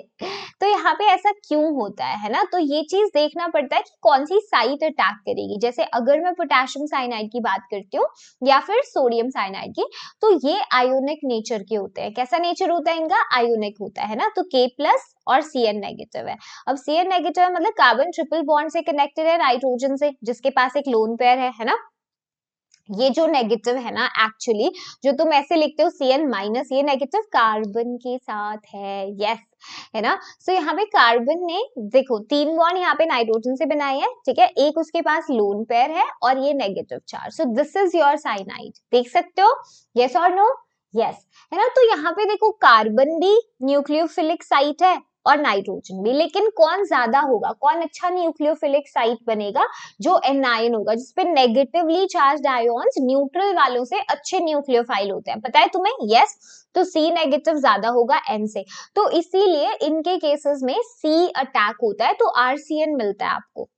तो यहाँ पे ऐसा क्यों होता है ना, तो ये चीज देखना पड़ता है कि कौन सी साइट अटैक करेगी। जैसे अगर मैं पोटेशियम साइनाइड की बात करती हूँ या फिर सोडियम साइनाइड की, तो ये आयोनिक नेचर के होते हैं। कैसा नेचर होता है इनका? आयोनिक होता है ना। तो K+ और Cn नेगेटिव है। अब Cn नेगेटिव है मतलब कार्बन ट्रिपल बॉन्ड से कनेक्टेड है नाइट्रोजन से, जिसके पास एक लोन पेयर है ना। ये जो नेगेटिव है ना, एक्चुअली जो तुम ऐसे लिखते हो Cn-, ये नेगेटिव कार्बन के साथ है, यस, है ना। सो यहाँ पे कार्बन ने देखो 3 बॉन्ड यहाँ पे नाइट्रोजन से बनाए हैं, ठीक है, एक उसके पास लोन पेयर है और ये negative charge, so this is your cyanide. देख सकते हो, यस और नो? यस, है ना। तो यहाँ पे देखो कार्बन भी न्यूक्लियोफिलिक साइट है और नाइट्रोजन भी, लेकिन कौन ज्यादा होगा, कौन अच्छा न्यूक्लियोफिलिक साइट बनेगा? जो एनायन होगा, जिसपे नेगेटिवली चार्ज्ड आयोन्स न्यूट्रल वालों से अच्छे न्यूक्लियोफाइल होते हैं, पता है तुम्हें? यस, तो C नेगेटिव ज्यादा होगा N से, तो इसीलिए इनके केसेस में C अटैक होता है, तो RCN मिलता है आपको।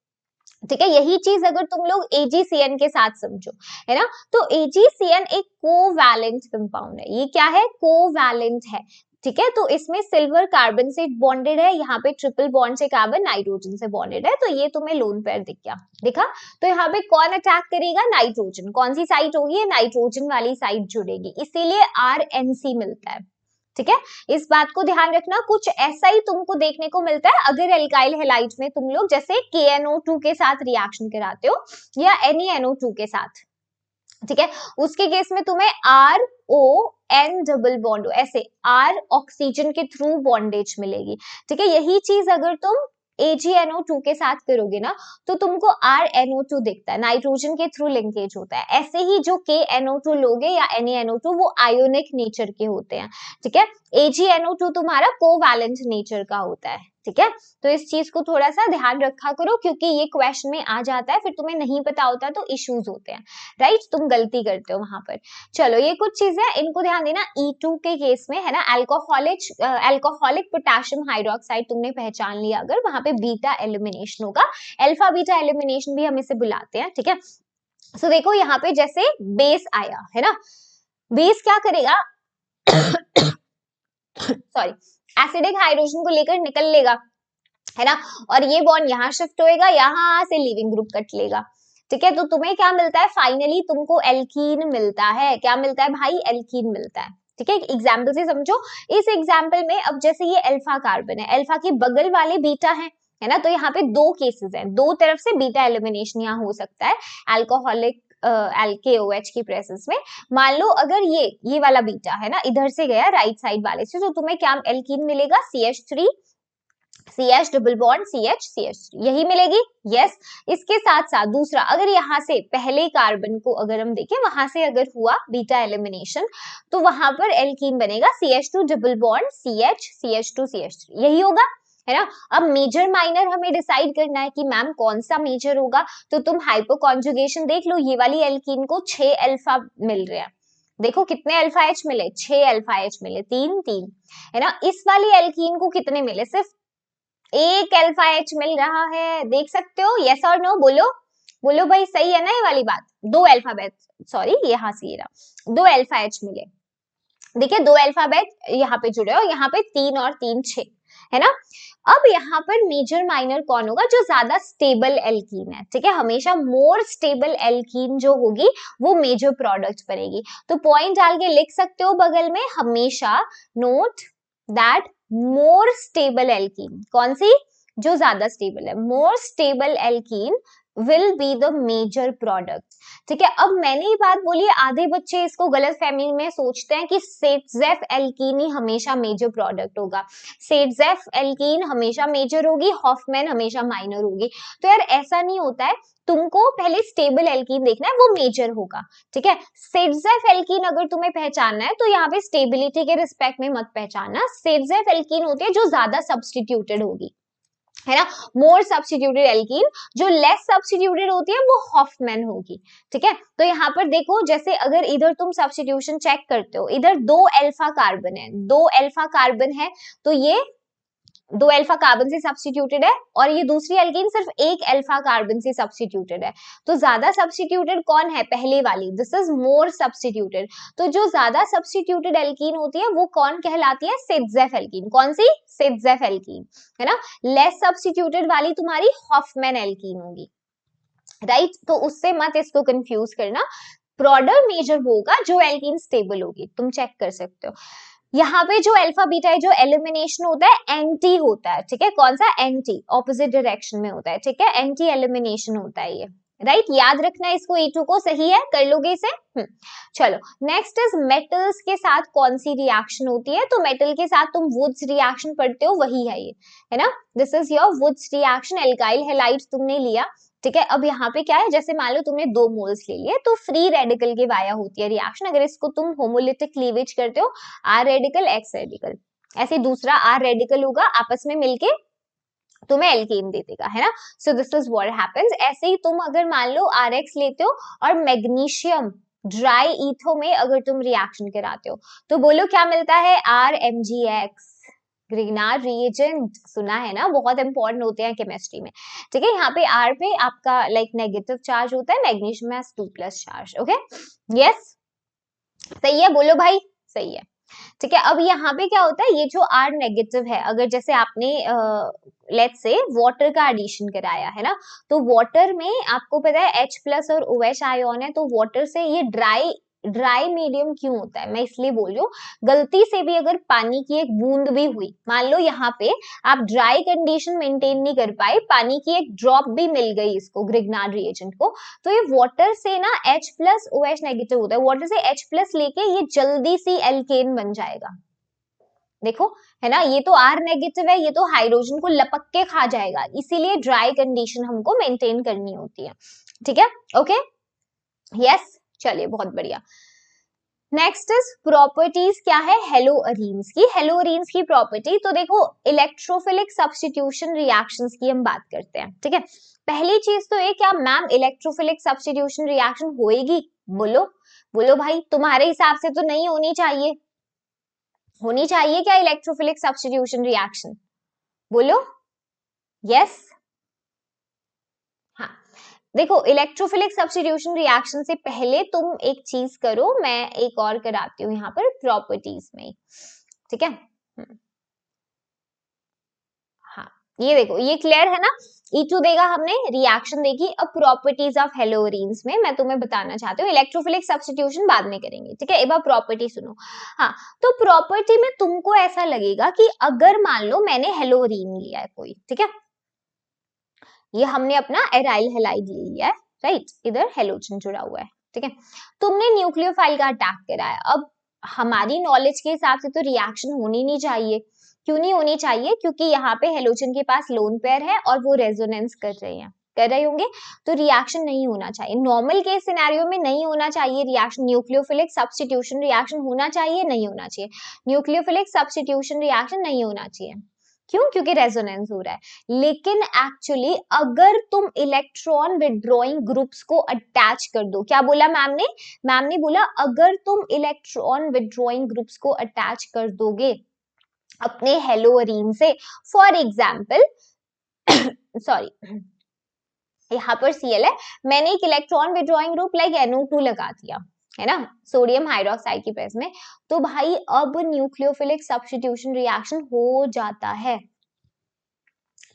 ठीक है, यही चीज अगर तुम लोग AgCN के साथ समझो, है ना, तो AgCN एक कोवैलेंट कंपाउंड है। ये क्या है? कोवैलेंट है। ठीक है, तो इसमें सिल्वर कार्बन से बॉन्डेड है, यहाँ पे ट्रिपल बॉन्ड से कार्बन नाइट्रोजन से बॉन्डेड है, तो ये तुम्हें लोन पेयर दिख गया, दिखा। तो यहाँ पे कौन अटैक करेगा? नाइट्रोजन। कौन सी साइट होगी? नाइट्रोजन वाली साइट जुड़ेगी, इसीलिए RNC मिलता है। ठीक है, इस बात को ध्यान रखना। कुछ ऐसा ही तुमको देखने को मिलता है अगर एल्काइल हैलाइड में तुम लोग जैसे KNO2 के साथ रिएक्शन कराते हो या NeNO2 के साथ, ठीक है। उसके केस में तुम्हें RON डबल बॉन्ड ऐसे R ऑक्सीजन के थ्रू बॉन्डेज मिलेगी। ठीक है, यही चीज अगर तुम AgNO2 के साथ करोगे ना तो तुमको RNO2 दिखता है, नाइट्रोजन के थ्रू लिंकेज होता है। ऐसे ही जो KNO2 लोगे या NaNO2 वो आयोनिक नेचर के होते हैं। ठीक है, AgNO2 तुम्हारा कोवैलेंट नेचर का होता है। ठीक है, तो इस चीज को थोड़ा सा ध्यान रखा करो क्योंकि ये क्वेश्चन में आ जाता है, फिर तुम्हें नहीं पता होता तो इश्यूज होते हैं, राइट, तुम गलती करते हो वहां पर। चलो ये कुछ चीजें इनको ध्यान देना। E2 के केस में है ना अल्कोहलिक पोटेशियम हाइड्रोक्साइड तुमने पहचान लिया अगर, वहां पे बीटा एलिमिनेशन होगा, अल्फा बीटा एलिमिनेशन भी हम इसे बुलाते हैं। ठीक है, सो देखो यहाँ पे जैसे बेस आया है ना, बेस क्या करेगा सॉरी, एसिडिक हाइड्रोजन को लेकर निकल लेगा है ना, और ये बॉन्ड यहाँ शिफ्ट होएगा, यहाँ से लीविंग ग्रुप कट लेगा। ठीक है, तो तुम्हें क्या मिलता है फाइनली, तुमको एल्कीन मिलता है। क्या मिलता है भाई? एल्कीन मिलता है। ठीक है, एग्जाम्पल से समझो। इस एग्जाम्पल में अब जैसे ये अल्फा कार्बन है, अल्फा के बगल वाले बीटा है ना, तो यहाँ पे दो केसेस हैं, दो तरफ से बीटा एलिमिनेशन यहाँ हो सकता है अल्कोहलिक KOH की प्रेजेंस में। मान लो अगर ये वाला बीटा है ना इधर से गया राइट साइड वाले से, तो तुम्हें क्या एल्कीन मिलेगा? CH3 CH double bond CH यही मिलेगी। यस, इसके साथ साथ दूसरा, अगर यहाँ से पहले कार्बन को अगर हम देखें, वहां से अगर हुआ बीटा एलिमिनेशन तो वहां पर एल्कीन बनेगा CH2 double bond CH2 CH3 यही होगा, है ना। अब मेजर माइनर हमें डिसाइड करना है कि मैम कौन सा मेजर होगा, तो तुम हाइपोकॉन्जुगेशन देख लो, ये वाली एल्कीन को 6 अल्फा मिल रहे हैं। देखो कितने अल्फा H मिले? 6 अल्फा H मिले, 3 है ना। इस वाली एल्कीन को कितने मिले? सिर्फ 1 अल्फा H मिल रहा है, देख सकते हो। यस और नो बोलो, बोलो भाई, सही है ना ये वाली बात? 2 अल्फाबेट, सॉरी यहाँ से ये रहा, 2 अल्फा H मिले। देखिए 2 अल्फाबेट यहाँ पे जुड़े हो, यहाँ पे 3 और 3 6 है ना। अब यहाँ पर मेजर माइनर कौन होगा? जो ज्यादा स्टेबल एल्कीन है। ठीक है, हमेशा मोर स्टेबल एल्कीन जो होगी वो मेजर प्रोडक्ट बनेगी। तो पॉइंट डाल के लिख सकते हो बगल में, हमेशा note that more stable alkene, कौन सी? जो ज्यादा स्टेबल है, more stable alkene will be the major product. ठीक है, अब मैंने ये बात बोली है, आधे बच्चे इसको गलत फहमी में सोचते हैं कि सेटजेफ एल्कीन ही हमेशा मेजर प्रोडक्ट होगा, सेटजेफ एल्कीन हमेशा मेजर होगी, हॉफमैन हमेशा माइनर होगी। तो यार ऐसा नहीं होता है, तुमको पहले स्टेबल एल्कीन देखना है, वो मेजर होगा। ठीक है, सेटजेफ एल्कीन अगर तुम्हें पहचानना है तो यहाँ पे स्टेबिलिटी के रिस्पेक्ट में मत पहचानना। सेटजेफ एल्कीन होती है जो ज्यादा सब्स्टिट्यूटेड होगी, है ना, मोर सब्स्टिट्यूटेड एल्कीन। जो लेस सब्स्टिट्यूटेड होती है वो हॉफमैन होगी। ठीक है, तो यहाँ पर देखो, जैसे अगर इधर तुम सब्स्टिट्यूशन चेक करते हो, इधर 2 अल्फा कार्बन है, 2 अल्फा कार्बन है, तो ये 2 अल्फा कार्बन से सब्स्टिट्यूटेड है, और ये दूसरी एल्कीन सिर्फ 1 अल्फा कार्बन से सब्स्टिट्यूटेड है। तो ज्यादा सब्स्टिट्यूटेड कौन है? पहले वाली, दिस इज मोर सब्स्टिट्यूटेड। तो जो ज्यादा सब्स्टिट्यूटेड एल्कीन होती है वो कौन कहलाती है? सेटजेफ एल्कीन। कौन सी? सेटजेफ एल्कीन, है ना। लेस सब्स्टिट्यूटेड वाली तुम्हारी हॉफमैन एल्कीन होगी, राइट। तो उससे मत इसको कंफ्यूज करना। प्रोडक्ट मेजर होगा जो एल्कीन स्टेबल होगी, तुम चेक कर सकते हो। यहाँ पे जो अल्फा बीटा है, जो एलिमिनेशन होता है एंटी होता है। ठीक है, कौन सा? एंटी, ऑपोजिट डायरेक्शन में होता है। ठीक है, एंटी एलिमिनेशन होता है ये, राइट। याद रखना इसको, E2 को, सही है, कर लोगे इसे। चलो नेक्स्ट इज मेटल्स के साथ कौन सी रिएक्शन होती है? तो मेटल के साथ तुम वुड्स रिएक्शन पढ़ते हो, वही है ये, है ना। This is your Wurtz reaction, alkyl halide तुमने लिया। ठीक है, अब यहाँ पे क्या है, जैसे मान लो तुमने 2 मोल्स ले लिए, तो फ्री रेडिकल के वाया होती है रिएक्शन। अगर इसको तुम होमोलिटिक क्लीवेज करते हो, R रेडिकल X रेडिकल, ऐसे दूसरा R रेडिकल होगा, आपस में मिलके तुम्हें एल्केन दे देगा, है ना। So this is what happens. ऐसे ही तुम अगर मान लो RX लेते हो और मैग्नीशियम ड्राई ईथो में अगर तुम रिएक्शन कराते हो, तो बोलो क्या मिलता है? RMgX, ग्रीनार्ड रिएजेंट, सुना है ना, बहुत इंपॉर्टेंट होते हैं केमिस्ट्री में। ठीक है, यहाँ पे R पे आपका लाइक नेगेटिव चार्ज होता है, मैग्नीशियम में 2+ चार्ज। ओके, यस, सही है, बोलो भाई, सही है। ठीक है, अब यहाँ पे क्या होता है, ये जो R नेगेटिव है, अगर जैसे आपने लेट्स से वाटर का एडिशन कराया है ना, तो वाटर में आपको पता है H+ और OH आयोन है, तो वाटर से ये ड्राई ड्राई मीडियम क्यों होता है, मैं इसलिए बोल रही हूँ, गलती से भी अगर पानी की एक बूंद भी हुई, मान लो यहाँ पे आप ड्राई कंडीशन मेंटेन नहीं कर पाए, पानी की एक ड्रॉप भी मिल गई इसको ग्रिग्नार्ड रिएजेंट को, तो ये वाटर से ना H प्लस OH नेगेटिव होता है, वाटर से H प्लस लेके ये जल्दी सी एल्केन बन जाएगा। देखो है ना, ये तो R नेगेटिव है, ये तो हाइड्रोजन को लपक के खा जाएगा, इसीलिए ड्राई कंडीशन हमको मेंटेन करनी होती है। ठीक है, ओके, यस, चलिए बहुत बढ़िया। नेक्स्ट इज प्रॉपर्टीज क्या है हेलोअरीन्स की। हेलोअरीन्स की प्रॉपर्टी तो देखो, इलेक्ट्रोफिलिक सब्स्टिट्यूशन रिएक्शंस की हम बात करते हैं। ठीक है, पहली चीज तो ये, क्या मैम इलेक्ट्रोफिलिक सब्स्टिट्यूशन रिएक्शन होएगी? बोलो बोलो भाई, तुम्हारे हिसाब से तो नहीं होनी चाहिए, होनी चाहिए क्या इलेक्ट्रोफिलिक सब्स्टिट्यूशन रिएक्शन? बोलो यस। हाँ, देखो इलेक्ट्रोफिलिक सब्स्टिट्यूशन रिएक्शन से पहले तुम एक चीज करो, मैं एक और कराती हूँ यहाँ पर प्रॉपर्टीज में। ठीक है, हाँ, ये देखो, ये क्लियर है ना, E2 देगा हमने, रिएक्शन देखी। अब प्रॉपर्टीज ऑफ हेलोअरीन्स में मैं तुम्हें बताना चाहती हूँ, इलेक्ट्रोफिलिक सब्स्टिट्यूशन बाद में करेंगे। ठीक है, एक बार प्रॉपर्टी सुनो। हाँ, तो प्रॉपर्टी में तुमको ऐसा लगेगा कि अगर मान लो मैंने हेलोअरीन लिया है कोई, ठीक है, ये हमने अपना एराइल हैलाइड ले लिया है, राइट, इधर हेलोजन जुड़ा हुआ है। ठीक है, तुमने न्यूक्लियोफाइल का अटैक करा है। अब हमारी नॉलेज के हिसाब से तो रिएक्शन होनी नहीं चाहिए। क्यों नहीं होनी चाहिए? क्योंकि यहाँ पे हेलोजन के पास लोन पेयर है और वो रेजोनेंस कर रहे होंगे, तो रिएक्शन नहीं होना चाहिए। नॉर्मल केस सिनेरियो में नहीं होना चाहिए रिएक्शन। न्यूक्लियोफिलिक सब्स्टिट्यूशन रिएक्शन होना चाहिए, नहीं होना चाहिए? न्यूक्लियोफिलिक सब्स्टिट्यूशन रिएक्शन नहीं होना चाहिए। क्यों? क्योंकि रेजोनेंस हो रहा है। लेकिन एक्चुअली अगर तुम इलेक्ट्रॉन विड्रॉइंग ग्रुप्स को अटैच कर दो, क्या बोला मैम ने? मैम ने बोला अगर तुम इलेक्ट्रॉन विड्रॉइंग ग्रुप्स को अटैच कर दोगे अपने हेलोअरीन से, फॉर एग्जाम्पल सॉरी, यहाँ पर Cl है, मैंने एक electron withdrawing group like NO2 लगा दिया, है ना, सोडियम हाइड्रोक्साइड की प्रेस में, तो भाई अब न्यूक्लियोफिलिक सब्स्टिट्यूशन रिएक्शन हो जाता है।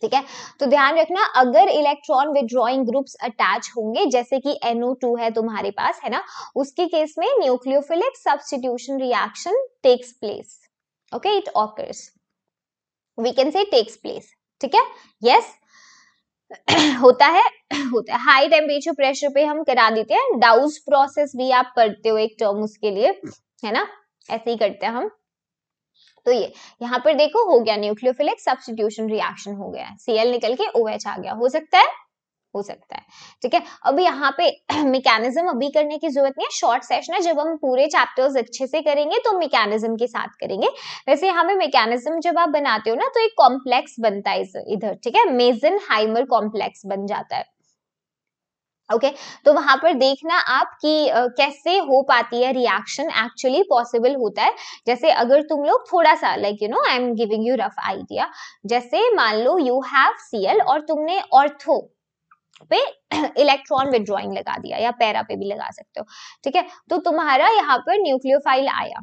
ठीक है, तो ध्यान रखना, अगर इलेक्ट्रॉन विड्रॉइंग ग्रुप्स अटैच होंगे, जैसे कि NO2 है तुम्हारे पास, है ना, उसके केस में nucleophilic substitution reaction takes place. Okay, it occurs, we can say takes place. ठीक है, यस, होता है, होता है। हाई टेम्परेचर प्रेशर पे हम करा देते हैं, डाउस प्रोसेस भी आप पढ़ते हो एक टर्म उसके लिए, है ना, ऐसे ही करते हैं हम। तो ये यहाँ पर देखो हो गया, न्यूक्लियोफिलिक सब्स्टिट्यूशन रिएक्शन हो गया, Cl निकल के OH आ गया, हो सकता है, हो सकता है। ठीक है, अब यहाँ पे मैकेनिज्म अभी करने की जरूरत नहीं है, शॉर्ट सेशन है, जब हम पूरे चैप्टर्स अच्छे से करेंगे तो मैकेनिज्म के साथ करेंगे। वैसे यहाँ पे मैकेनिज्म जब आप बनाते हो ना, तो एक कॉम्प्लेक्स बनता है इधर, ठीक है, मेजन-हाइमर कॉम्प्लेक्स बन जाता है। ओके, तो वहां पर देखना आप कि कैसे हो पाती है रिएक्शन, एक्चुअली पॉसिबल होता है। जैसे अगर तुम लोग थोड़ा सा like you know, I am giving you rough idea, जैसे मान लो यू हैव Cl और तुमने ऑर्थो पे इलेक्ट्रॉन विड्रॉइंग लगा दिया, या पैरा पे भी लगा सकते हो। ठीक है, तो तुम्हारा यहाँ पर न्यूक्लियोफाइल आया,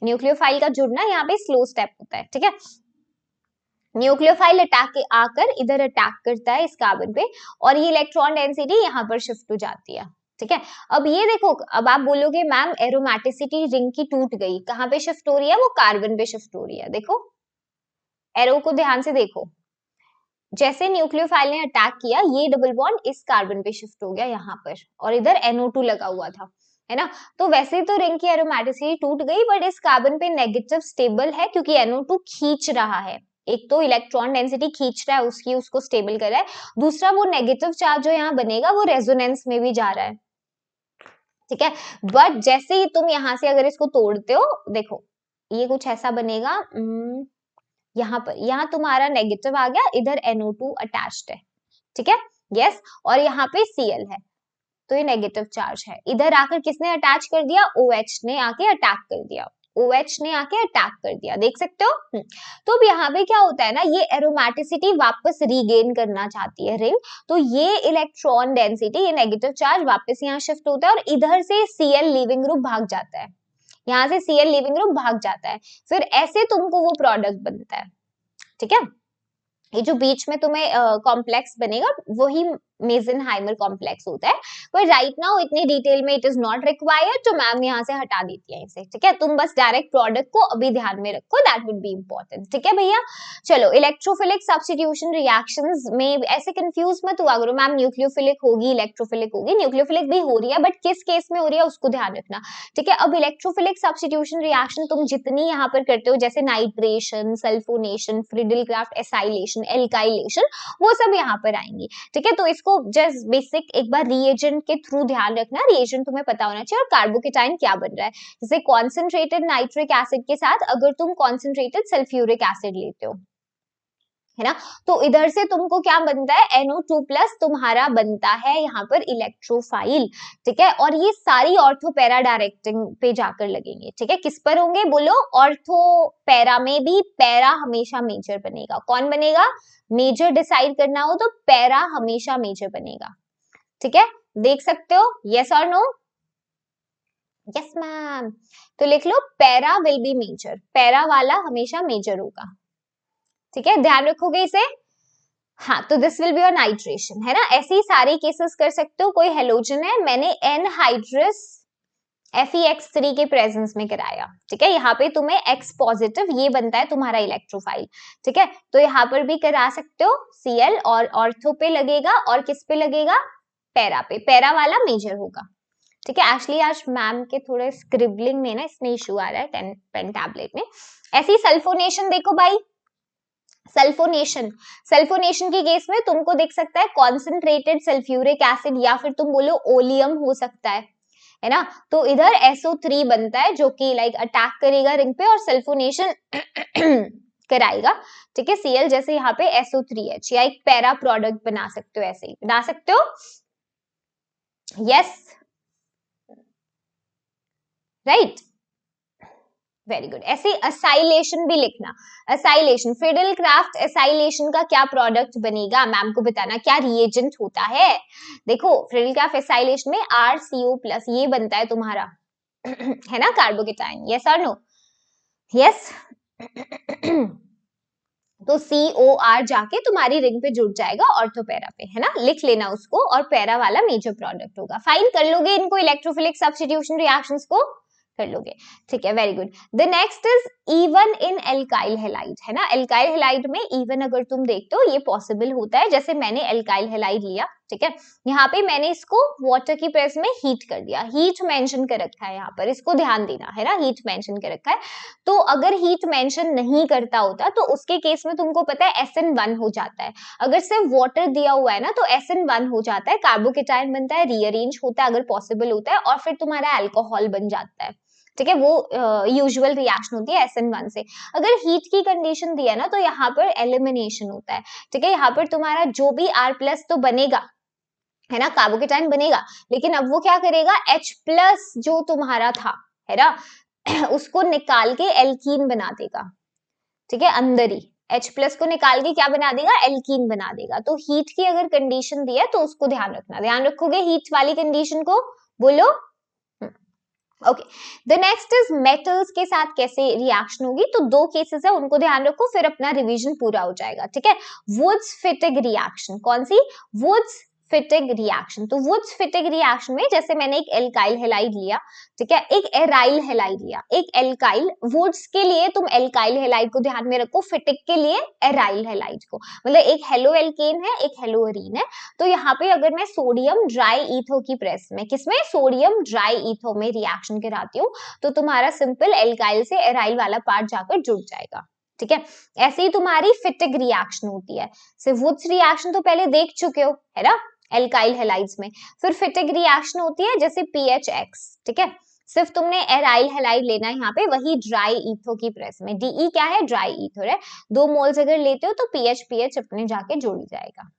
न्यूक्लियोफाइल का जुड़ना यहाँ पे स्लो स्टेप होता है। ठीक है, न्यूक्लियोफाइल अटैक आकर इधर अटैक करता है इस कार्बन पे, और ये इलेक्ट्रॉन डेंसिटी यहाँ पर शिफ्ट हो जाती है। ठीक है, अब ये देखो, अब आप बोलोगे मैम एरोमेटिसिटी रिंग की टूट गई, कहाँ पे शिफ्ट हो रही है? वो कार्बन पे शिफ्ट हो रही है। देखो एरो को ध्यान से देखो, जैसे न्यूक्लियोफाइल ने अटैक किया, ये डबल बॉन्ड इस कार्बन पे शिफ्ट हो गया यहाँ पर, और इधर NO2 लगा हुआ था, है ना, तो वैसे तो रिंग की एरोमेटिसिटी टूट गई, बट इस कार्बन पे नेगेटिव स्टेबल है, क्योंकि NO2 खींच रहा है। एक तो इलेक्ट्रॉन डेंसिटी खींच रहा है उसकी, उसको स्टेबल कर रहा है, दूसरा वो नेगेटिव चार्ज जो यहाँ बनेगा वो रेजोनेंस में भी जा रहा है। ठीक है, बट जैसे ही तुम यहाँ से अगर इसको तोड़ते हो, देखो ये कुछ ऐसा बनेगा, यहाँ पर, यहाँ तुम्हारा नेगेटिव आ गया, इधर NO2 अटैच्ड है। ठीक है, यस, और यहाँ पे Cl है, तो ये नेगेटिव चार्ज है। इधर आकर किसने अटैच कर दिया? OH ने आके अटैक कर दिया, OH ने आके अटैक कर दिया, देख सकते हो। तो अब यहाँ पे क्या होता है ना, ये एरोमेटिसिटी वापस रीगेन करना चाहती है रिंग, तो ये इलेक्ट्रॉन डेंसिटी, ये नेगेटिव चार्ज वापस यहाँ शिफ्ट होता है, और इधर से Cl लिविंग ग्रुप भाग जाता है, यहाँ से Cl लिविंग ग्रुप भाग जाता है, फिर ऐसे तुमको वो प्रोडक्ट बनता है। ठीक है, ये जो बीच में तुम्हें कॉम्प्लेक्स बनेगा, वही मेसेनहाइमर कॉम्प्लेक्स होता है, पर राइट नाउ इतने डिटेल में इट इज नॉट रिक्वायर्ड, तो मैम यहाँ से हटा देती है इसे, ठीक है। तुम बस डायरेक्ट प्रोडक्ट को अभी ध्यान में रखो, दैट वुड बी इंपॉर्टेंट, ठीक है भैया। चलो, इलेक्ट्रोफिलिक सब्स्टिट्यूशन रिएक्शंस में ऐसे कंफ्यूज मत हुआ करो, मैम न्यूक्लियोफिलिक होगी, इलेक्ट्रोफिलिक होगी, न्यूक्लियोफिलिक भी हो रही है, बट किस केस में हो रही है उसको ध्यान रखना, ठीक है। अब इलेक्ट्रोफिलिक सब्स्टिट्यूशन रिएक्शन तुम जितनी यहाँ पर करते हो, जैसे nitration, sulphonation, Friedel-craft acylation, alkylation, वो सब यहाँ पर आएंगी, ठीक है। तो इसको जस्ट बेसिक एक बार रिएजेंट के थ्रू ध्यान रखना, रिएजेंट तुम्हें पता होना चाहिए, और कार्बोकेटाइन क्या बन रहा है। जैसे कॉन्सेंट्रेटेड नाइट्रिक एसिड के साथ अगर तुम कॉन्सेंट्रेटेड सल्फ्यूरिक एसिड लेते हो, है ना, तो इधर से तुमको क्या बनता है, NO2 प्लस तुम्हारा बनता है यहाँ पर इलेक्ट्रोफाइल, ठीक है। और ये सारी ऑर्थो पैरा डायरेक्टिंग पे जाकर लगेंगे, ठीक है। किस पर होंगे बोलो, ऑर्थो पैरा में भी पैरा हमेशा मेजर बनेगा। कौन बनेगा, मेजर डिसाइड करना हो तो पैरा हमेशा मेजर बनेगा, ठीक है। देख सकते हो, यस और नो, यस मैम, तो लिख लो para will be major, para वाला हमेशा मेजर होगा, ठीक है, ध्यान रखोगे इसे। हाँ, तो this will be your nitration, है ना। ऐसे ही सारे केसेस कर सकते हो। कोई हेलोजन है, मैंने एनहाइड्रस FeX3 के प्रेजेंस में कराया, ठीक है, यहाँ पे तुम्हें X पॉजिटिव ये बनता है तुम्हारा इलेक्ट्रोफाइल, ठीक है। तो यहाँ पर भी करा सकते हो Cl, और ऑर्थो पे लगेगा और किस पे लगेगा, पैरा पे, पैरा वाला मेजर होगा, ठीक है। एक्चुअली आज मैम के थोड़े स्क्रिबलिंग में ना इसमें इशू आ रहा है पेन टैबलेट में। ऐसी सल्फोनेशन देखो भाई, सल्फोनेशन की केस में तुमको दिख सकता है कॉन्सेंट्रेटेड सल्फ्यूरिक एसिड, या फिर तुम बोलो ओलियम हो सकता है ना। तो इधर SO3 बनता है जो कि लाइक अटैक करेगा रिंग पे और सल्फोनेशन कराएगा, ठीक है। Cl जैसे यहाँ पे SO3H, या एक पैरा प्रोडक्ट बना सकते हो, ऐसे ही बना सकते हो, यस, राइट, वेरी गुड। ऐसे असाइलेशन भी लिखना, असाइलेशन, फ्रिडल-क्राफ्ट एसाइलेशन का क्या प्रोडक्ट बनेगा, मैम को बताना, क्या रिएजेंट होता है। देखो फ्रिडल-क्राफ्ट एसाइलेशन में RCO+ ये बनता है तुम्हारा है ना, कार्बोकेटाइन, यस और नो, यस। तो COR जाके तुम्हारी रिंग पे जुड़ जाएगा ऑर्थो पैरा पे, है ना, लिख लेना उसको, और पैरा वाला मेजर प्रोडक्ट होगा। फाइन, कर लोगे इनको, इलेक्ट्रोफिलिक सब्स्टिट्यूशन रिएक्शंस को कर लोगे, ठीक है, very good. The next is even in alkyl halide, है ना। एल्काइल हैलाइड में इवन अगर तुम देखते हो ये पॉसिबल होता है, जैसे मैंने एल्काइल हैलाइड लिया, ठीक है, यहाँ पे मैंने इसको वाटर की प्रेस में हीट कर दिया, हीट मेंशन कर रखा है यहाँ पर, इसको ध्यान देना, है ना, हीट मेंशन कर रखा है। तो अगर हीट मेंशन नहीं करता होता तो उसके केस में तुमको पता है SN1 हो जाता है। अगर सिर्फ वाटर दिया हुआ है ना तो SN1 हो जाता है, कार्बोकेटाइन बनता है, रीअरेंज होता है अगर पॉसिबल होता है, और फिर तुम्हारा अल्कोहल बन जाता है, ठीक है। वो यूजुअल रिएक्शन होती है SN1 से। अगर हीट की कंडीशन दिया ना तो यहाँ पर एलिमिनेशन होता है, ठीक है। यहाँ पर तुम्हारा जो भी R+ तो बनेगा, है ना, कार्बोकेटाइन बनेगा, लेकिन अब वो क्या करेगा, H+ जो तुम्हारा था, है ना, उसको निकाल के एल्कीन बना देगा, ठीक है, अंदर ही H+ को निकाल के क्या बना देगा, एल्कीन बना देगा। तो हीट की अगर कंडीशन दी है तो उसको ध्यान रखना, ध्यान रखोगे हीट वाली कंडीशन को, बोलो। Okay, the next is metals के साथ कैसे रिएक्शन होगी, तो दो केसेस है उनको ध्यान रखो, फिर अपना रिवीजन पूरा हो जाएगा, ठीक है। वुड्स फिटिग रिएक्शन, कौन सी, वुड्स फिटिग रिएक्शन। तो वुड्स फिटिग रिएक्शन में जैसे मैंने एक एल्काइल हैलाइड लिया, ठीक है, एक एराइल हैलाइड लिया, एक एल्काइल, वुड्स के लिए तुम एल्काइल हैलाइड को ध्यान में रखो, फिटिग के लिए एराइल हैलाइड को, मतलब एक हेलो एल्केन है एक हेलो एरीन है। तो यहाँ पे अगर मैं सोडियम ड्राई ईथो की प्रेस में, किसमें, सोडियम ड्राई ईथो में रिएक्शन कराती हूँ, तो तुम्हारा सिंपल एल्काइल से एराइल वाला पार्ट जाकर जुड़ जाएगा, ठीक है। ऐसे ही तुम्हारी फिटिग रिएक्शन होती है। सिर्फ वुड्स रिएक्शन तो पहले देख चुके हो, है ना, एल्काइल हैलाइड्स में। फिर फिटिग रिएक्शन होती है जैसे PHX, ठीक है, सिर्फ तुमने एराइल हैलाइड लेना है यहाँ पे, वही ड्राई ईथो की प्रेस में, DE क्या है, ड्राई ईथो है, 2 मोल्स अगर लेते हो तो PH अपने जाके जुड़ जाएगा,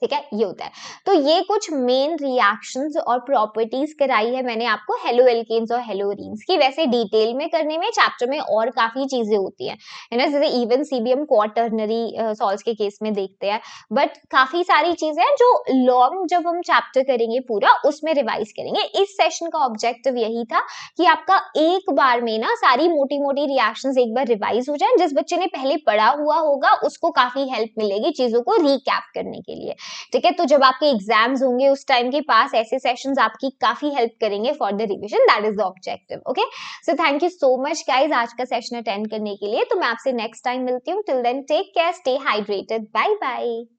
ठीक है, ये होता है। तो ये कुछ मेन रिएक्शंस और प्रॉपर्टीज कराई है मैंने आपको हेलो एल्केन्स और हेलो एरीन्स की। वैसे डिटेल में करने में चैप्टर में और काफी चीजें होती हैं, है ना, जैसे इवन CBM क्वार्टरनरी सॉल्व्स के केस में देखते हैं, बट काफी सारी चीजें हैं जो लॉन्ग जब हम चैप्टर करेंगे पूरा उसमें रिवाइज करेंगे। इस सेशन का ऑब्जेक्टिव यही था कि आपका एक बार में ना सारी मोटी मोटी रिएक्शंस एक बार रिवाइज हो जाए, जिस बच्चे ने पहले पढ़ा हुआ होगा उसको काफी हेल्प मिलेगी चीजों को रिकैप करने के लिए, ठीक है, तो जब आपके एग्जाम्स होंगे उस टाइम के पास ऐसे सेशंस आपकी काफी हेल्प करेंगे for the revision, that is the objective. Okay, so thank you so much guys आज का सेशन अटेंड करने के लिए। तो मैं आपसे नेक्स्ट टाइम मिलती हूँ, till then take care, stay hydrated, bye bye.